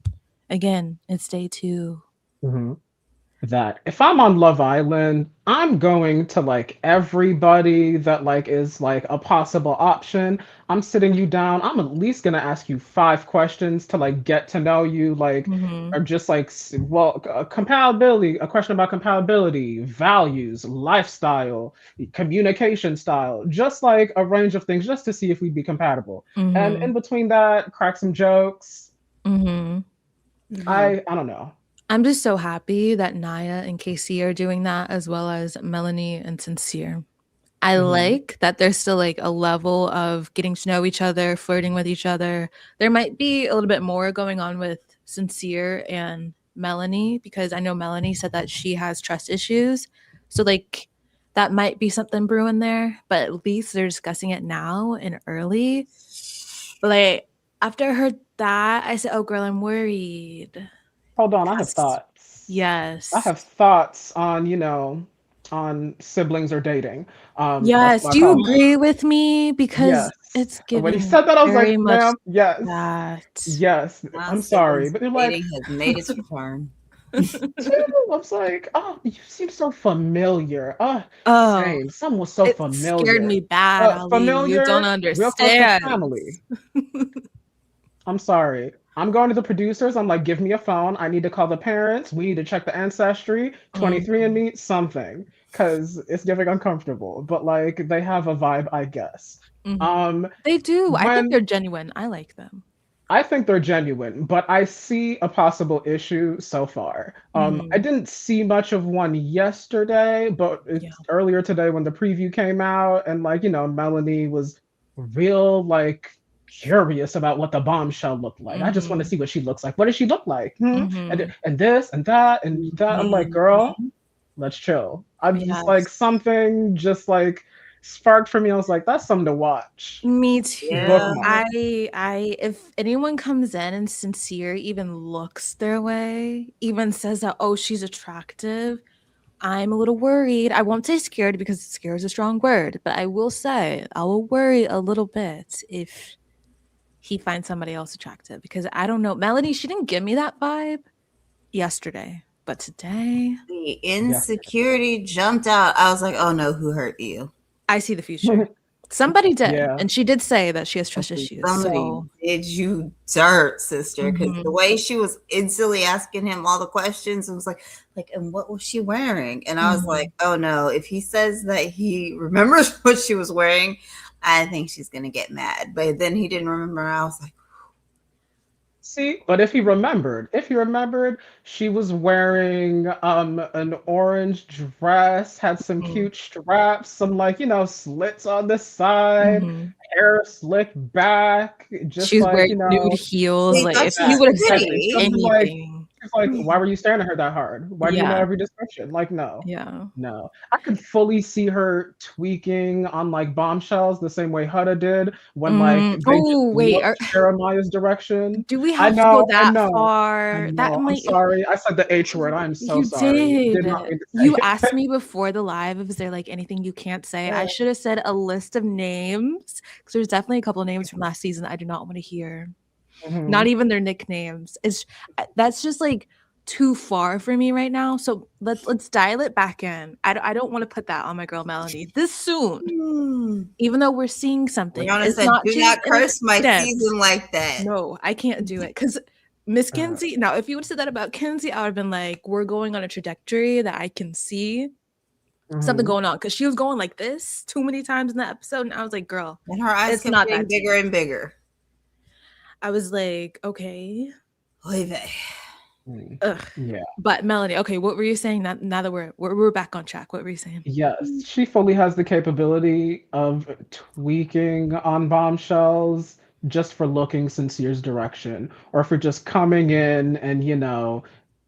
Speaker 1: again, it's day 2.
Speaker 3: Hmm. That if I'm on Love Island, I'm going to like everybody that like is like a possible option. I'm sitting you down. I'm at least gonna ask you 5 questions to like get to know you, like,
Speaker 1: Mm-hmm.
Speaker 3: or just like compatibility. A question about compatibility, values, lifestyle, communication style, just like a range of things, just to see if we'd be compatible. And
Speaker 1: Mm-hmm.
Speaker 3: in between that, crack some jokes.
Speaker 1: Mm-hmm.
Speaker 2: Mhm.
Speaker 3: I don't know.
Speaker 1: I'm just so happy that Naya and Casey are doing that, as well as Melanie and Sincere. I
Speaker 3: Hmm.
Speaker 1: like that there's still like a level of getting to know each other, flirting with each other. There might be a little bit more going on with Sincere and Melanie, because I know Melanie said that she has trust issues. So like that might be something brewing there, but at least they're discussing it now and early. But like after I heard that, I said, "Oh girl, I'm worried."
Speaker 3: Hold on, I have
Speaker 1: Yes.
Speaker 3: thoughts. I
Speaker 1: Yes.
Speaker 3: have thoughts on, on siblings or dating. That's
Speaker 1: Yes.
Speaker 3: what I
Speaker 1: Do you
Speaker 3: call.
Speaker 1: agree with me? Because
Speaker 3: Yes.
Speaker 1: it's
Speaker 3: When you
Speaker 1: giving
Speaker 3: said that, I was
Speaker 1: very
Speaker 3: like,
Speaker 1: much
Speaker 3: ma'am, yes,
Speaker 1: that.
Speaker 3: yes. I'm sorry,
Speaker 2: Siblings
Speaker 3: but you're like,
Speaker 2: dating has made its return.
Speaker 3: too. I was like, oh, you seem so familiar.
Speaker 1: Oh,
Speaker 3: Same. Someone was so
Speaker 1: it scared
Speaker 3: familiar.
Speaker 1: me bad, Ali. You don't
Speaker 3: Familiar, real close to
Speaker 1: understand.
Speaker 3: family. I'm sorry. I'm going to the producers. I'm like, give me a phone. I need to call the parents. We need to check the ancestry, 23 and
Speaker 1: Mhm,
Speaker 3: me, something, because it's getting uncomfortable. But like, they have a vibe, I guess.
Speaker 1: mhm.
Speaker 3: Um,
Speaker 1: They do. I think
Speaker 3: when
Speaker 1: they're genuine. I like them.
Speaker 3: I think they're genuine, but I see a possible issue so far. I
Speaker 1: Mhm.
Speaker 3: didn't see much of one yesterday, but
Speaker 1: Yeah.
Speaker 3: it's earlier today when the preview came out, and like, Melanie was real like curious about what the bombshell looked like. I just want to
Speaker 1: Mhm,
Speaker 3: see what she looks like. What does she look like? Hmm?
Speaker 1: mhm.
Speaker 3: And this and that and that. I'm like, girl,
Speaker 2: Mhm.
Speaker 3: let's chill. I'm just like
Speaker 1: Yes.
Speaker 3: something just like sparked for me. I was like, that's something to watch.
Speaker 1: Me too.
Speaker 2: Yeah.
Speaker 3: Bookmark.
Speaker 1: If anyone comes in and Sincere even looks their way, even says that, oh, she's attractive, I'm a little worried. I won't say scared because scared is a strong word, but I will say I will worry a little bit if he finds somebody else attractive, because I don't know. Melanie, she didn't give me that vibe yesterday, but today
Speaker 2: The insecurity jumped out. I was like, oh no, who hurt you?
Speaker 1: I see the future. Somebody did,
Speaker 3: Yeah.
Speaker 1: and she did say that she has trust issues.
Speaker 2: Somebody
Speaker 1: So
Speaker 2: did you dirt, sister, because the way she was instantly asking him all the questions, it was like, and what was she wearing? And I was like, oh no, if he says that he remembers what she was wearing, I think she's gonna get mad. But then he didn't remember. I was like,
Speaker 3: see, but if he remembered, she was wearing an orange dress, had some cute straps, some slits on the side, hair slicked back, just
Speaker 1: she's
Speaker 3: like
Speaker 1: wearing nude heels.
Speaker 2: They
Speaker 1: Like
Speaker 2: thought
Speaker 1: if
Speaker 2: she
Speaker 1: you
Speaker 2: was
Speaker 1: would have said
Speaker 2: pretty.
Speaker 1: anything.
Speaker 3: It's like, why were you staring at her that hard? Why do you know every description? Like, no.
Speaker 1: Yeah.
Speaker 3: No. I could fully see her tweaking on like Bombshells the same way Hutta did when they just looked Jeremiah's direction.
Speaker 1: Do we have to go that far?
Speaker 3: I know.
Speaker 1: That
Speaker 3: I'm sorry. I said the H word. I'm so sorry.
Speaker 1: Did not mean to say you asked me before the live, is there like anything you can't say? Yeah. I should have said a list of names, because there's definitely a couple of names from last season that I do not want to hear. Not even their nicknames. That's just like too far for me right now. So let's dial it back in. I don't want to put that on my girl Melanie this soon. Even though we're seeing something.
Speaker 2: Rihanna said, do not curse my season like that.
Speaker 1: No, I can't do it. Because Miss Kenzie, now if you would have said that about Kenzie, I would have been like, we're going on a trajectory that I can see something going on. Because she was going like this too many times in the episode. And I was like, girl,
Speaker 2: and her eyes kept getting bigger and bigger.
Speaker 1: I was like, okay.
Speaker 3: Yeah.
Speaker 1: But Melanie, okay, what were you saying? Now that we're back on track, what were you saying?
Speaker 3: Yes, she fully has the capability of tweaking on Bombshells just for looking Sincere's direction, or for just coming in and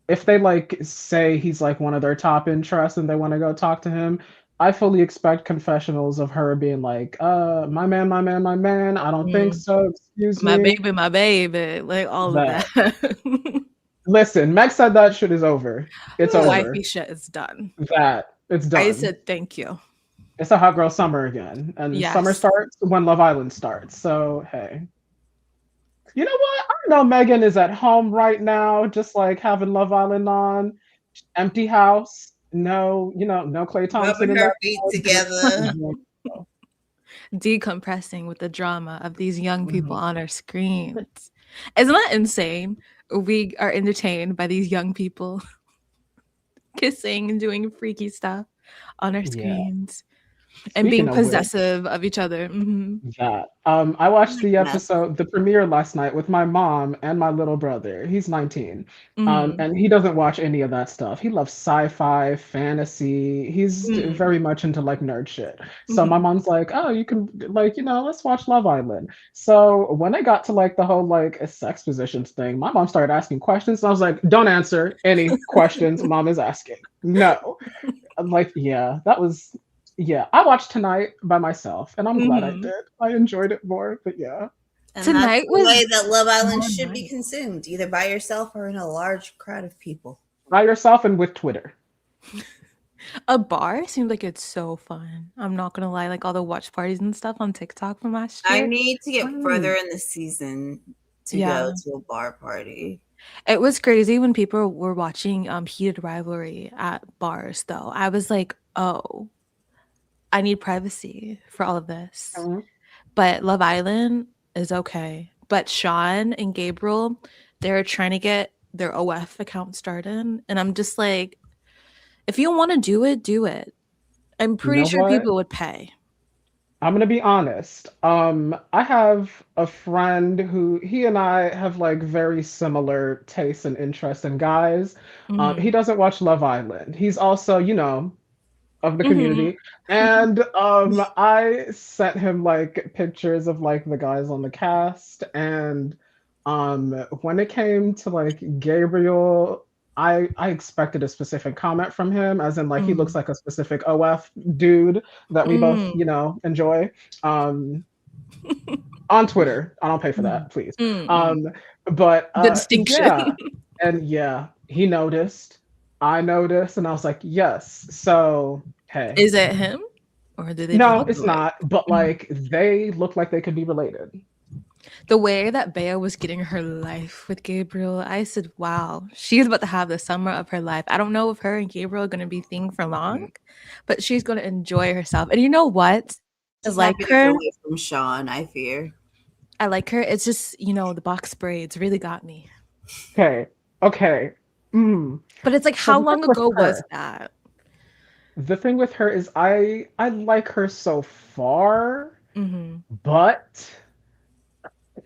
Speaker 3: if they like say he's like one of their top interests and they want to go talk to him, I fully expect confessionals of her being like, my man, I don't think so, excuse
Speaker 1: me. My baby, like all of that.
Speaker 3: Listen, Meg said that shit is over. It's over.
Speaker 1: Wifey shit is done.
Speaker 3: It's done.
Speaker 1: I said thank you.
Speaker 3: It's a hot girl summer again. And summer starts when Love Island starts. So, hey. You know what? I know Megan is at home right now, just like having Love Island on. Empty house. No, no Klay Thompson.
Speaker 2: Rubbing her feet together.
Speaker 1: Decompressing with the drama of these young people on our screens. Isn't that insane? We are entertained by these young people kissing and doing freaky stuff on our screens. And being possessive of each other.
Speaker 3: That. I watched the episode, the premiere last night with my mom and my little brother. He's 19. And he doesn't watch any of that stuff. He loves sci-fi, fantasy. He's very much into like nerd shit. So my mom's like, oh, you can like, let's watch Love Island. So when I got to like the whole like sex positions thing, my mom started asking questions. And I was like, don't answer any questions mom is asking. No. I'm like, I watched Tonight by myself, and I'm glad I did. I enjoyed it more, but yeah.
Speaker 2: And Tonight that's the way that Love Island should be consumed, either by yourself or in a large crowd of people.
Speaker 3: By yourself and with Twitter.
Speaker 1: A bar seems like it's so fun. I'm not gonna lie, like all the watch parties and stuff on TikTok from last year.
Speaker 2: I need to get further in the season to go to a bar party.
Speaker 1: It was crazy when people were watching Heated Rivalry at bars, though. I was like, oh, I need privacy for all of this. But Love Island is okay. But Sean and Gabriel, they're trying to get their OF account started. And I'm just like, if you want to do it, do it. I'm pretty sure people would pay.
Speaker 3: I'm going to be honest. I have a friend who he and I have like very similar tastes and interests in guys. He doesn't watch Love Island. He's also, of the community. And I sent him like pictures of like the guys on the cast. And when it came to like Gabriel, I expected a specific comment from him, as in like he looks like a specific OF dude that we both, enjoy. On Twitter. I don't pay for that, please. But
Speaker 1: the distinction.
Speaker 3: And he noticed. I noticed, and I was like, yes. So, hey.
Speaker 1: Is it him? Or do they?
Speaker 3: No, it's not. But like, they look like they could be related.
Speaker 1: The way that Bea was getting her life with Gabriel, I said, wow, she's about to have the summer of her life. I don't know if her and Gabriel are going to be thing for long, but she's going to enjoy herself. And you know what? I
Speaker 2: She's
Speaker 1: like
Speaker 2: happy to
Speaker 1: her.
Speaker 2: get away from Sean, I fear.
Speaker 1: I like her. It's just, the box braids really got me.
Speaker 3: Okay.
Speaker 1: But it's like,
Speaker 3: So
Speaker 1: how
Speaker 3: the thing
Speaker 1: long
Speaker 3: with
Speaker 1: ago was
Speaker 3: her,
Speaker 1: that?
Speaker 3: the thing with her is I like her so far,
Speaker 1: Mm-hmm.
Speaker 3: but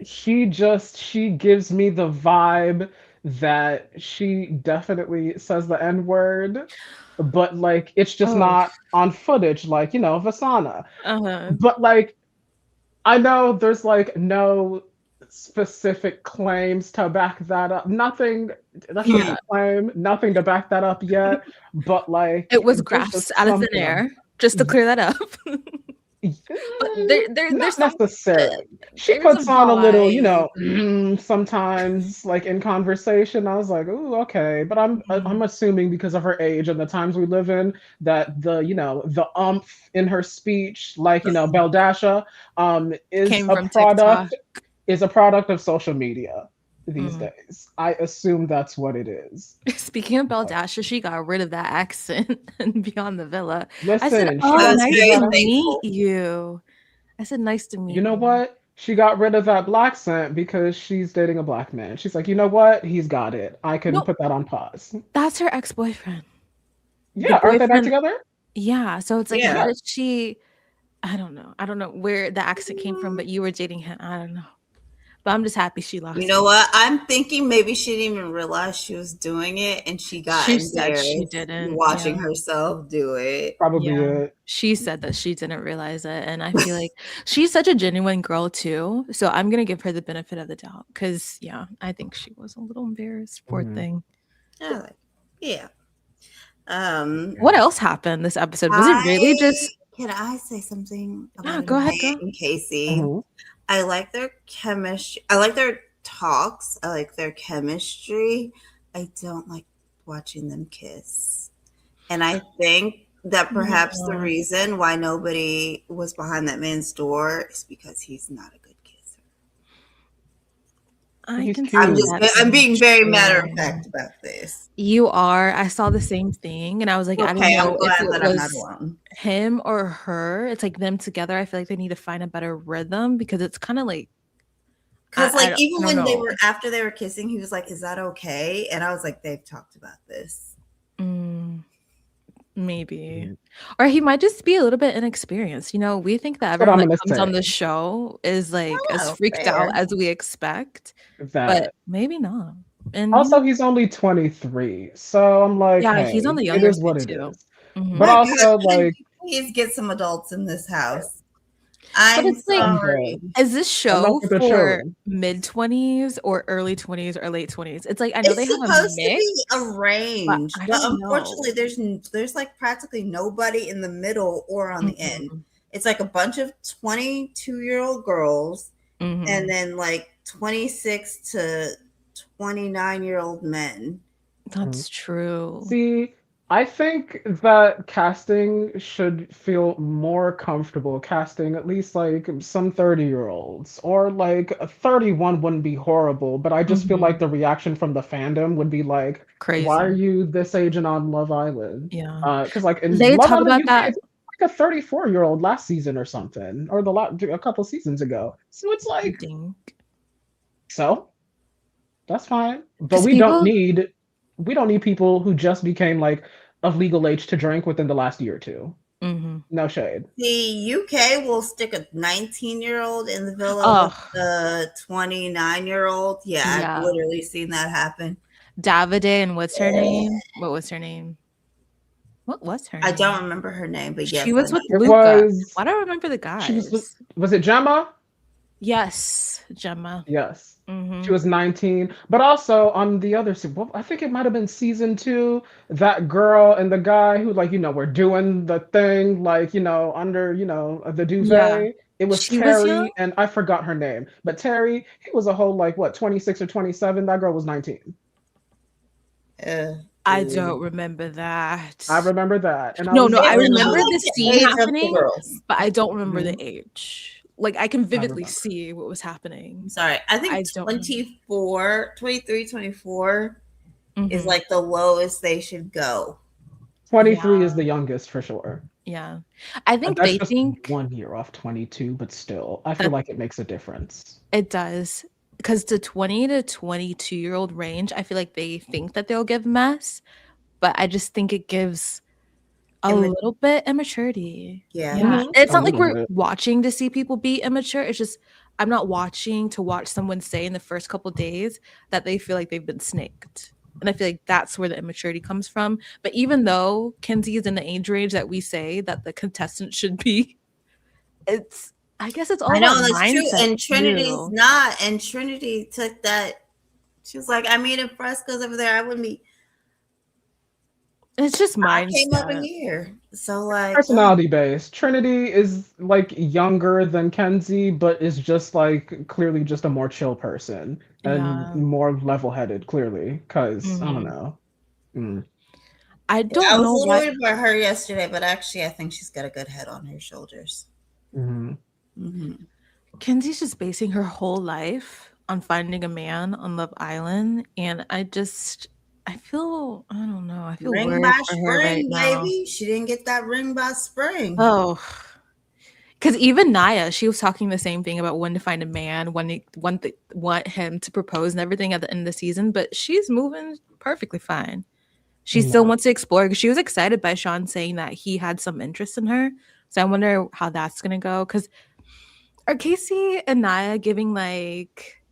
Speaker 3: she gives me the vibe that she definitely says the N word, but like it's just
Speaker 1: Oh,
Speaker 3: not on footage, like, Vasana.
Speaker 1: uh-huh.
Speaker 3: But like I know there's like no specific claims to back that up. Nothing, that's just
Speaker 1: Yeah.
Speaker 3: a claim, nothing to back that up yet. But
Speaker 1: It
Speaker 3: like
Speaker 1: was
Speaker 3: there's
Speaker 1: graphs
Speaker 3: just
Speaker 1: out of thin
Speaker 3: something
Speaker 1: air, just to clear that up. But there's
Speaker 3: not
Speaker 1: some
Speaker 3: necessarily. She
Speaker 1: there's a
Speaker 3: puts on a little,
Speaker 1: vibe.
Speaker 3: sometimes like in conversation. I was like, "Ooh, okay," but I'm
Speaker 1: Mhm.
Speaker 3: assuming because of her age and the times we live in that the umph in her speech, like Beldasha,
Speaker 1: Came from TikTok.
Speaker 3: is a product of social media these
Speaker 1: Mm.
Speaker 3: days. I assume that's what it is.
Speaker 1: Speaking of
Speaker 3: But
Speaker 1: Beldasha, she got rid of that accent and beyond the villa. I said,
Speaker 3: listen, she
Speaker 1: "Oh,
Speaker 2: I
Speaker 3: got
Speaker 2: was
Speaker 1: nice
Speaker 3: she
Speaker 2: very
Speaker 1: to
Speaker 3: got a
Speaker 1: meet
Speaker 2: thankful.
Speaker 1: you." I said, "Nice to
Speaker 3: you
Speaker 1: meet
Speaker 3: know
Speaker 1: you."
Speaker 3: what? She got rid of that black scent because she's dating a black man. She's like, you know what? He's got it. I can
Speaker 1: No,
Speaker 3: put that on pause.
Speaker 1: that's her ex-boyfriend. The
Speaker 3: Yeah, aren't they back
Speaker 1: boyfriend,
Speaker 3: together?
Speaker 1: yeah. So it's like, how
Speaker 2: Yeah.
Speaker 3: Yeah.
Speaker 1: did she? I don't know. I don't know where the accent came from, but you were dating him. I don't know. But I'm just happy she
Speaker 2: You
Speaker 1: lost
Speaker 2: know
Speaker 1: it.
Speaker 2: what? I'm thinking maybe she didn't even realize she was doing it and she got
Speaker 1: She said she
Speaker 2: embarrassed
Speaker 1: didn't. Yeah.
Speaker 2: watching herself do it.
Speaker 3: Probably
Speaker 1: Yeah.
Speaker 3: it.
Speaker 1: She said that she didn't realize it, and I feel like she's such a genuine girl too, so I'm gonna give her the benefit of the doubt. Cause yeah, I think she was a little embarrassed, poor
Speaker 3: Mhm.
Speaker 1: thing.
Speaker 2: I like, yeah.
Speaker 1: What else happened this episode? Was it really
Speaker 2: I
Speaker 1: just
Speaker 2: can I say something
Speaker 1: yeah,
Speaker 2: about
Speaker 1: go ahead,
Speaker 2: Anaya
Speaker 1: girl.
Speaker 2: and Casey?
Speaker 3: Mhm.
Speaker 2: I like their chemistry. I like their talks. I like their chemistry. I don't like watching them kiss. And I think that perhaps the
Speaker 1: Yeah.
Speaker 2: reason why nobody was behind that man's door is because he's not a good kisser.
Speaker 1: I
Speaker 3: He's
Speaker 1: can see
Speaker 3: cute.
Speaker 1: that
Speaker 2: I'm
Speaker 1: being
Speaker 2: being very matter of
Speaker 1: true.
Speaker 2: fact about this.
Speaker 1: You are. I saw the same thing, and I was like, I didn't
Speaker 2: Okay, I'm
Speaker 1: know if
Speaker 2: glad
Speaker 1: it
Speaker 2: that I'm not
Speaker 1: was
Speaker 2: alone.
Speaker 1: him or her. It's like them together. I feel like they need to find a better rhythm because it's kind of like
Speaker 2: Because like
Speaker 1: I
Speaker 2: even
Speaker 1: don't
Speaker 2: when they
Speaker 1: know.
Speaker 2: were after they were kissing, he was like, "Is that okay?" And I was like, "They've talked about this."
Speaker 1: Mm, maybe.
Speaker 3: Mhm.
Speaker 1: Or he might just be a little bit inexperienced. We think that
Speaker 3: That's what
Speaker 1: everyone
Speaker 3: I'm
Speaker 1: that
Speaker 3: gonna
Speaker 1: comes on
Speaker 3: say.
Speaker 1: the show is like as
Speaker 2: Oh,
Speaker 1: freaked out
Speaker 2: fair.
Speaker 1: as we expect, but
Speaker 3: That
Speaker 1: maybe not. And
Speaker 3: also he's only 23, so I'm like,
Speaker 1: yeah, he's on
Speaker 3: hey,
Speaker 1: the
Speaker 3: it
Speaker 1: younger
Speaker 3: is what
Speaker 1: side
Speaker 3: it
Speaker 1: too.
Speaker 3: is. But
Speaker 1: Mhm.
Speaker 2: My God,
Speaker 3: also
Speaker 2: can
Speaker 3: like,
Speaker 2: we please get some adults in this house?
Speaker 1: But
Speaker 2: I'm
Speaker 1: it's like,
Speaker 3: I'm
Speaker 2: sorry.
Speaker 3: dead.
Speaker 1: is this
Speaker 3: Enough
Speaker 1: show
Speaker 3: with the
Speaker 1: for
Speaker 3: children.
Speaker 1: mid-20s or early 20s or late 20s? It's like I know they
Speaker 2: It's
Speaker 1: have a
Speaker 2: supposed to
Speaker 1: mix,
Speaker 2: be a
Speaker 1: but
Speaker 2: range,
Speaker 1: I
Speaker 2: but
Speaker 1: don't
Speaker 2: unfortunately,
Speaker 1: know.
Speaker 2: there's like practically nobody in the middle or on the end.
Speaker 1: Mhm.
Speaker 2: It's like a bunch of 22-year-old girls and
Speaker 1: Mhm.
Speaker 2: then like 26 to 29-year-old men.
Speaker 3: Mhm.
Speaker 1: That's true.
Speaker 3: See, I think that casting should feel more comfortable casting at least like some 30-year-olds or like a 31 wouldn't be horrible, but I just feel like
Speaker 1: Mhm.
Speaker 3: the reaction from the fandom would be like, why are
Speaker 1: Crazy.
Speaker 3: you this age and on Love Island?
Speaker 1: Yeah.
Speaker 3: Because like in
Speaker 1: They
Speaker 3: Love
Speaker 1: talk
Speaker 3: Island
Speaker 1: about
Speaker 3: UK,
Speaker 1: that
Speaker 3: it's like a 34-year-old last season or something, or a couple seasons ago. So it's like,
Speaker 1: thing
Speaker 3: so that's fine. But
Speaker 1: because people
Speaker 3: we don't need people who just became like of legal age to drink within the last year or two.
Speaker 1: mhm.
Speaker 3: No shade.
Speaker 2: The UK will stick a 19-year-old in the villa with
Speaker 1: Oh,
Speaker 2: the 29-year-old. Yeah, I've
Speaker 1: yeah.
Speaker 2: literally seen that happen.
Speaker 1: Davide and what's her name? What was her name? What was her
Speaker 2: I don't
Speaker 1: name?
Speaker 2: remember her name, but
Speaker 1: She
Speaker 2: yes, I
Speaker 1: was
Speaker 2: know.
Speaker 1: with
Speaker 3: It
Speaker 1: Luca.
Speaker 3: was
Speaker 1: Why do I remember the
Speaker 3: she
Speaker 1: guys?
Speaker 3: was it Gemma?
Speaker 1: Yes, Gemma.
Speaker 3: Yes. She
Speaker 1: Mhm.
Speaker 3: was 19. But also on the other well, I think it might have been season 2, that girl and the guy who like, were doing the thing like, under, the
Speaker 1: Yeah.
Speaker 3: duvet. It was
Speaker 1: She was young?
Speaker 3: Terry and I forgot her name. But Terry, he was a whole like what, 26 or 27. That girl was 19.
Speaker 1: I
Speaker 2: Ooh.
Speaker 1: don't remember
Speaker 3: I
Speaker 1: that.
Speaker 3: remember that. And I
Speaker 1: No,
Speaker 3: was
Speaker 1: no, I
Speaker 2: It
Speaker 3: like,
Speaker 2: was
Speaker 1: remember
Speaker 2: about
Speaker 1: the
Speaker 2: the
Speaker 1: scene
Speaker 2: age of the
Speaker 1: happening,
Speaker 2: girls.
Speaker 1: but I don't remember the
Speaker 3: Mhm.
Speaker 1: age. like I can
Speaker 3: I
Speaker 1: vividly
Speaker 3: remember.
Speaker 1: see what was happening.
Speaker 2: I'm sorry. I think
Speaker 1: I don't remember.
Speaker 2: 23, 24 is
Speaker 1: Mhm.
Speaker 2: like the lowest they should go.
Speaker 3: 23
Speaker 1: Yeah.
Speaker 3: is the youngest for sure.
Speaker 1: Yeah. I think
Speaker 3: That's
Speaker 1: they
Speaker 3: just
Speaker 1: think
Speaker 3: 1 year off 22, but still, I feel
Speaker 1: that
Speaker 3: like it makes a difference.
Speaker 1: it does. Because the 20 to 22-year-old range, I feel like they think that they'll give mess, but I just think it gives a
Speaker 2: Imma-
Speaker 1: little bit immaturity.
Speaker 2: yeah.
Speaker 1: Yeah.
Speaker 3: Mhm.
Speaker 1: It's
Speaker 3: A
Speaker 1: not like
Speaker 3: little
Speaker 1: we're
Speaker 3: bit.
Speaker 1: watching to see people be immature. It's just I'm not watching to watch someone say in the first couple days that they feel like they've been snaked. And I feel like that's where the immaturity comes from. But even though Kenzie is in the age range that we say that the contestant should be, it's I guess it's all
Speaker 2: I know
Speaker 1: about
Speaker 2: that's true.
Speaker 1: mindset
Speaker 2: And Trinity's
Speaker 1: too.
Speaker 2: not. And Trinity took that. She was like, I mean, if Fresco's over there, I wouldn't be.
Speaker 1: It's just
Speaker 2: I came up in
Speaker 1: mindset.
Speaker 2: here. So, like,
Speaker 3: Personality based. Trinity is like younger than Kenzie, but is just like clearly just a more chill person and
Speaker 1: Yeah.
Speaker 3: more level headed, clearly. Because I don't
Speaker 1: Mhm.
Speaker 3: know. Mm.
Speaker 1: I
Speaker 2: I
Speaker 1: don't
Speaker 2: was a
Speaker 1: know
Speaker 2: little
Speaker 1: why
Speaker 2: worried about her yesterday, but actually, I think she's got a good head on her shoulders.
Speaker 3: Mhm.
Speaker 2: Mm-hmm.
Speaker 1: Kenzie's just basing her whole life on finding a man on Love Island, and I feel I don't know, I feel
Speaker 2: Ring
Speaker 1: worried
Speaker 2: by
Speaker 1: for her right
Speaker 2: spring,
Speaker 1: now.
Speaker 2: baby. She didn't get that ring by spring.
Speaker 1: Oh, because even Naya, she was talking the same thing about when to find a man, want him to propose and everything at the end of the season, but she's moving perfectly fine. She still
Speaker 3: No.
Speaker 1: wants to explore because she was excited by Sean saying that he had some interest in her. So I wonder how that's gonna go. Because are Casey and Naya giving like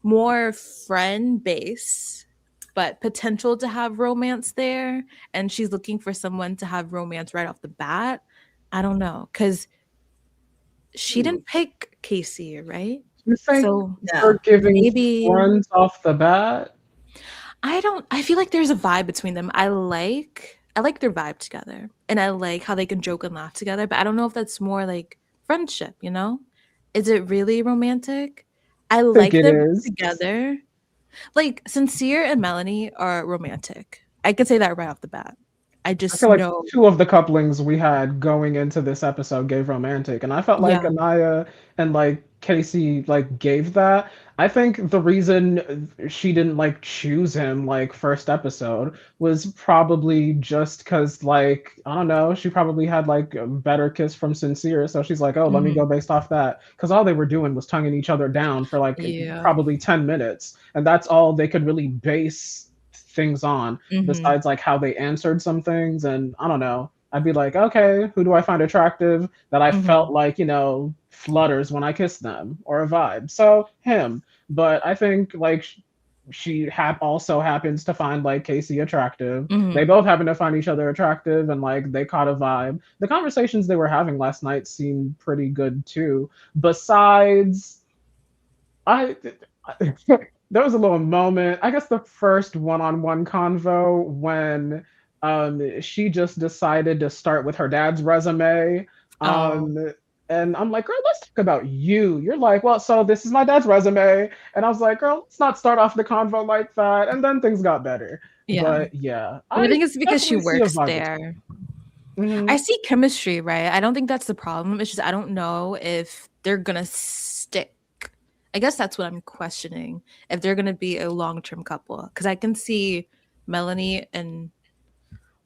Speaker 1: more friend base, but potential to have romance there? And she's looking for someone to have romance right off the bat. I don't know. Because she
Speaker 2: Hmm.
Speaker 1: didn't pick Casey, right?
Speaker 3: You think
Speaker 1: So
Speaker 3: they're
Speaker 2: No.
Speaker 3: giving
Speaker 1: maybe
Speaker 3: friends off the bat?
Speaker 1: I feel like there's a vibe between them. I like their vibe together. And I like how they can joke and laugh together, but I don't know if that's more like friendship, you know? Is it really romantic? I
Speaker 3: I think
Speaker 1: like
Speaker 3: it
Speaker 1: them
Speaker 3: is.
Speaker 1: together. Like Sincere and Melanie are romantic. I could say that right off the bat. I
Speaker 3: I
Speaker 1: just
Speaker 3: feel like
Speaker 1: know.
Speaker 3: two of the couplings we had going into this episode gave romantic, and I felt like
Speaker 1: Yeah.
Speaker 3: Anaya and like Casey like gave that. I think the reason she didn't like choose him like first episode was probably just because like I don't know, she probably had like a better kiss from Sincere, so she's like, oh, let me
Speaker 1: Mhm.
Speaker 3: go based off that, because all they were doing was tonguing each other down for like
Speaker 1: Yeah.
Speaker 3: probably 10 minutes, and that's all they could really base things on
Speaker 1: Mhm.
Speaker 3: besides like how they answered some things. And I don't know, I'd be like, okay, who do I find attractive that I felt
Speaker 1: Mhm.
Speaker 3: like, flutters when I kiss them or a vibe? So him. But I think like she also happens to find like Casey attractive. They
Speaker 1: Mhm.
Speaker 3: both happen to find each other attractive, and like they caught a vibe. The conversations they were having last night seemed pretty good too. Besides, I there was a little moment. I guess the first one-on-one convo when she just decided to start with her dad's resume.
Speaker 1: Oh,
Speaker 3: Um and I'm like, girl, let's talk about you. You're like, well, so this is my dad's resume. And I was like, girl, let's not start off the convo like that. And then things got better.
Speaker 1: yeah.
Speaker 3: But yeah,
Speaker 1: Well, I
Speaker 3: I
Speaker 1: think it's because she
Speaker 3: definitely see a
Speaker 1: works
Speaker 3: vibe between.
Speaker 1: there. I
Speaker 3: Mhm.
Speaker 1: see chemistry, right? I don't think that's the problem. It's just I don't know if they're gonna stick. I guess that's what I'm questioning. If they're gonna be a long-term couple. Because I can see Melanie and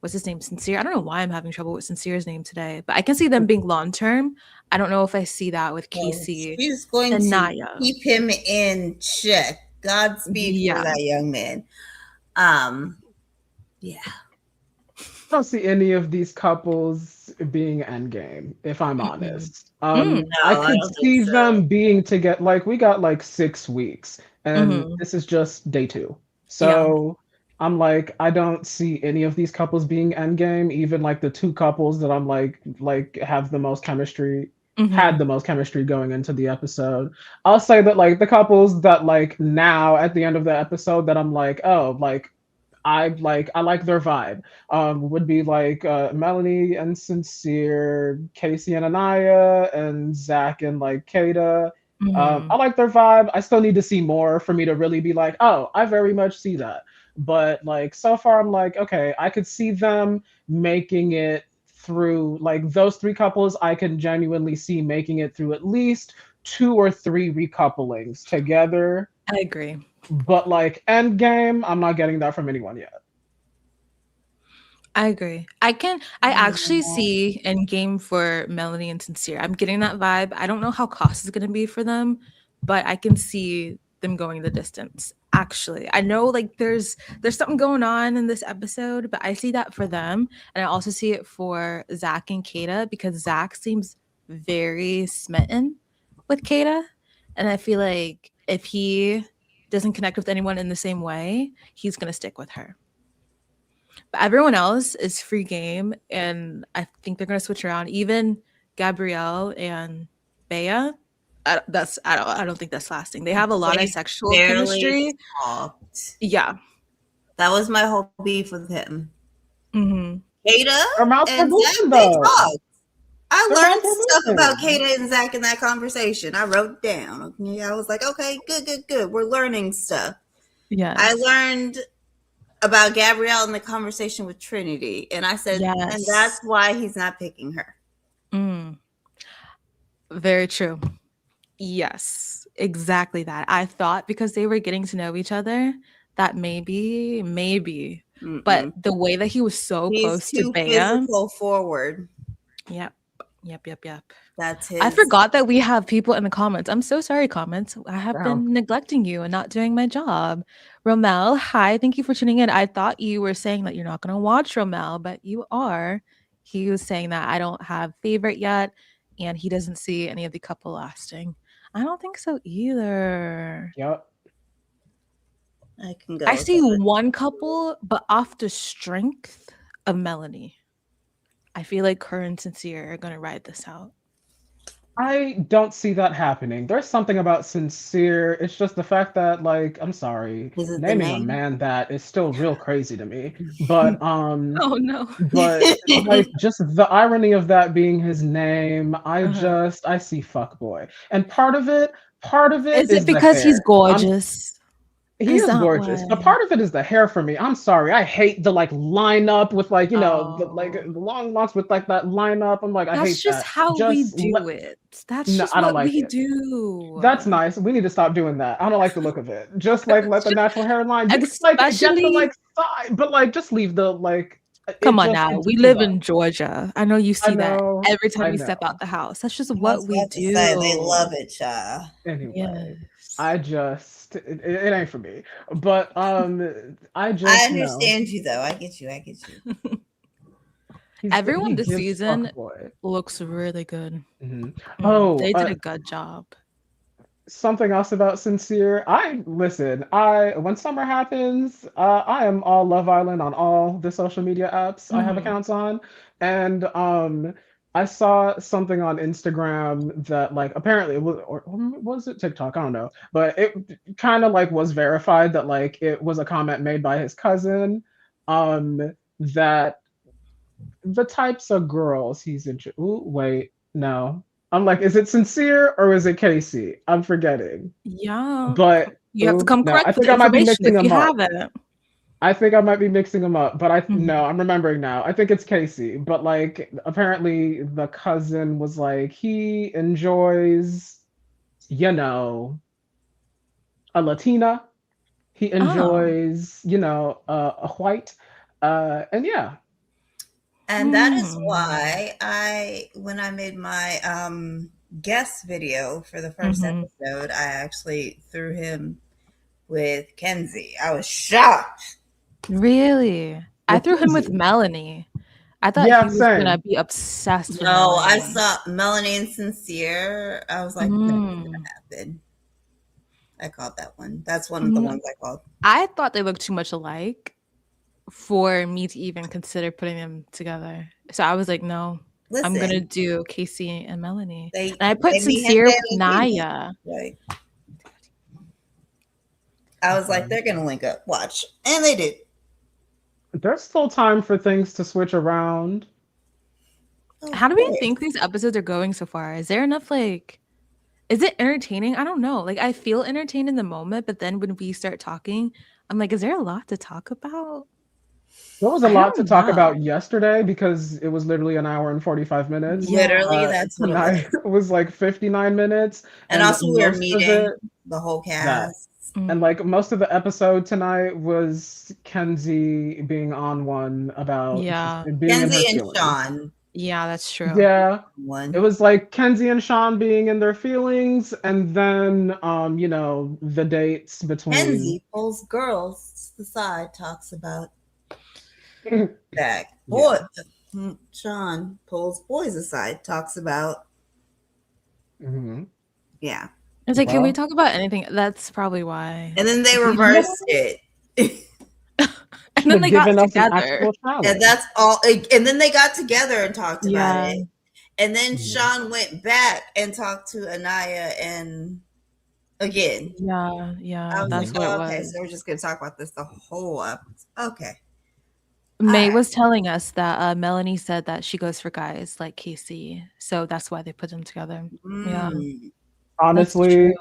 Speaker 1: what's his name? Sincere. I don't know why I'm having trouble with Sincere's name today, but I can see them being long-term. I don't know if I see that with
Speaker 2: Well,
Speaker 1: Casey
Speaker 2: she's going
Speaker 1: and
Speaker 2: to
Speaker 1: Naya.
Speaker 2: keep him in check. Godspeed for
Speaker 1: Yeah.
Speaker 2: that young man. Um, yeah.
Speaker 3: I don't see any of these couples being endgame, if I'm
Speaker 1: Mm-mm.
Speaker 3: honest.
Speaker 1: Mm.
Speaker 3: I
Speaker 2: No, I
Speaker 3: could
Speaker 2: don't think
Speaker 3: see
Speaker 2: so.
Speaker 3: them being together. Like we got like 6 weeks, and
Speaker 1: Mhm.
Speaker 3: this is just day two.
Speaker 1: Yeah.
Speaker 3: So I'm like, I don't see any of these couples being endgame. Even like the two couples that I'm like have the most chemistry, had
Speaker 1: Mhm.
Speaker 3: the most chemistry going into the episode. I'll say that like the couples that like now at the end of the episode that I'm like, oh, like I like their vibe. Would be like Melanie and Sincere, Casey and Anaya, and Zach and like Kata. I
Speaker 1: Mhm.
Speaker 3: like their vibe. I still need to see more for me to really be like, oh, I very much see that. But like so far, I'm like, okay, I could see them making it through like those three couples. I can genuinely see making it through at least 2 or 3 recouplings together.
Speaker 1: I agree.
Speaker 3: But like Endgame, I'm not getting that from anyone yet.
Speaker 1: I agree. I actually see Endgame for Melanie and Sincere. I'm getting that vibe. I don't know how cost is going to be for them, but I can see them going the distance. Actually, I know like there's something going on in this episode, but I see that for them, and I also see it for Zach and Kata because Zach seems very smitten with Kata, and I feel like if he doesn't connect with anyone in the same way, he's going to stick with her. But everyone else is free game, and I think they're gonna switch around. Even Gabriel and Bea, I don't think that's lasting. They have a lot of sexual chemistry.
Speaker 2: Talked.
Speaker 1: Yeah,
Speaker 2: that was my whole beef with him.
Speaker 1: Mm-hmm.
Speaker 2: Kata and Zach, they talked. I learned stuff about Kata and Zach in that conversation. I wrote down. I was like, okay, good. We're learning stuff.
Speaker 1: Yeah,
Speaker 2: I learned about Gabrielle in the conversation with Trinity, and I said,
Speaker 1: yes.
Speaker 2: And that's why he's not picking her.
Speaker 1: Very true. Yes, exactly that. I thought because they were getting to know each other that maybe, but the way that he was so close to Bea,
Speaker 2: physical forward.
Speaker 1: Yep.
Speaker 2: That's his.
Speaker 1: I forgot that we have people in the comments. I'm so sorry, comments. I have been neglecting you and not doing my job. Romel, hi. Thank you for tuning in. I thought you were saying that you're not going to watch Romel, but you are. He was saying that I don't have favorite yet, and he doesn't see any of the couple lasting. I don't think so either.
Speaker 3: Yep.
Speaker 2: I can go.
Speaker 1: I see one couple, but off the strength of Melanie. I feel like her and Sincere are going to ride this out.
Speaker 3: I don't see that happening. There's something about Sincere. It's just the fact that, like, I'm sorry, naming a man that is still real crazy to me. But
Speaker 1: oh no.
Speaker 3: But like just the irony of that being his name, I see fuckboy. And part of it is
Speaker 1: it because he's gorgeous?
Speaker 3: He is gorgeous. But part of it is the hair for me. I'm sorry. I hate the like lineup with like, you know, the long locks with like that lineup. I'm like, I hate that.
Speaker 1: That's just how we do it. That's just what we do.
Speaker 3: That's nice. We need to stop doing that. I don't like the look of it. Just like let the natural hairline just like get the like side, but like just leave the like.
Speaker 1: Come on now. We live in Georgia. I know you see that every time we step out the house. That's just what we do.
Speaker 2: They love it, child.
Speaker 3: Anyway, I just it ain't for me. But I
Speaker 2: understand you though. I get you.
Speaker 1: Everyone this season looks really good.
Speaker 3: Mm-hmm.
Speaker 1: They did a good job.
Speaker 3: Something else about Sincere. When summer happens, I am all Love Island on all the social media apps I have accounts on. And I saw something on Instagram that like apparently it was, or was it TikTok? I don't know, but it kind of like was verified that like it was a comment made by his cousin that the types of girls he's into. Ooh, wait, no. I'm like, is it Sincere or is it Casey? I'm forgetting.
Speaker 1: Yeah.
Speaker 3: But
Speaker 1: you have to come correct
Speaker 3: I think I might be mixing them up.
Speaker 1: Haven't.
Speaker 3: I think I might be mixing them up, but no, I'm remembering now. I think it's Casey, but like apparently the cousin was like he enjoys, you know, a Latina. He enjoys, you know, a white, and yeah.
Speaker 2: And that is why when I made my guest video for the first episode, I actually threw him with Kenzie. I was shocked.
Speaker 1: Really? I threw him with Melanie. I thought he was gonna be obsessed with Melanie.
Speaker 2: I saw Melanie and Sincere. I was like, that's gonna happen. I called that one. That's one of the ones I called.
Speaker 1: I thought they looked too much alike for me to even consider putting them together. So I was like, no, I'm gonna do Casey and Melanie. And I put Sincere with Aniya.
Speaker 2: Right. I was like, they're gonna link up. Watch. And they did.
Speaker 3: There's still time for things to switch around.
Speaker 1: How do we think these episodes are going so far? Is there enough like is it entertaining? I don't know. Like I feel entertained in the moment, but then when we start talking, I'm like, is there a lot to talk about?
Speaker 3: There was a
Speaker 1: I
Speaker 3: lot to
Speaker 1: don't
Speaker 3: talk
Speaker 1: know.
Speaker 3: about yesterday because it was literally an hour and 45 minutes.
Speaker 1: Yeah.
Speaker 2: Literally, that's what it
Speaker 3: Tonight
Speaker 2: was.
Speaker 3: was like 59 minutes,
Speaker 2: And
Speaker 3: and
Speaker 2: also, we were
Speaker 3: most of
Speaker 2: meeting
Speaker 3: it
Speaker 2: the whole
Speaker 3: that.
Speaker 2: cast.
Speaker 3: And
Speaker 1: Mm,
Speaker 3: like most of the episode tonight was Kenzie being on one about just
Speaker 1: yeah.
Speaker 3: being in her
Speaker 2: Kenzie and
Speaker 3: feelings.
Speaker 2: Sean,
Speaker 1: Yeah, that's true.
Speaker 3: Yeah, it
Speaker 2: one.
Speaker 3: was like Kenzie and Sean being in their feelings, and then the dates between.
Speaker 2: Kenzie pulls girls to the side, talks about back.
Speaker 3: Yeah.
Speaker 2: Sean pulls boys aside, talks about,
Speaker 3: Hmm.
Speaker 2: yeah.
Speaker 1: It's like, can we
Speaker 3: Well,
Speaker 1: talk about anything? That's probably why.
Speaker 2: And then they
Speaker 1: If we just
Speaker 2: reversed it.
Speaker 1: and then
Speaker 3: they've
Speaker 1: they got
Speaker 3: given us an
Speaker 1: together.
Speaker 3: actual
Speaker 2: And
Speaker 3: challenge.
Speaker 2: that's all. And then they got together and talked about
Speaker 1: Yeah.
Speaker 2: it. And then
Speaker 3: Mhm.
Speaker 2: Sean went back and talked to Aniya and again.
Speaker 1: Yeah,
Speaker 2: I
Speaker 1: yeah,
Speaker 2: was like,
Speaker 1: that's
Speaker 3: Mhm.
Speaker 1: what it
Speaker 2: oh, okay,
Speaker 1: was.
Speaker 2: so we're just gonna talk about this the whole episode. Okay. All
Speaker 1: May
Speaker 2: right.
Speaker 1: was telling us that Melanie said that she goes for guys like Casey, so that's why they put them together. Yeah,
Speaker 2: Mm.
Speaker 1: that's true.
Speaker 3: Honestly,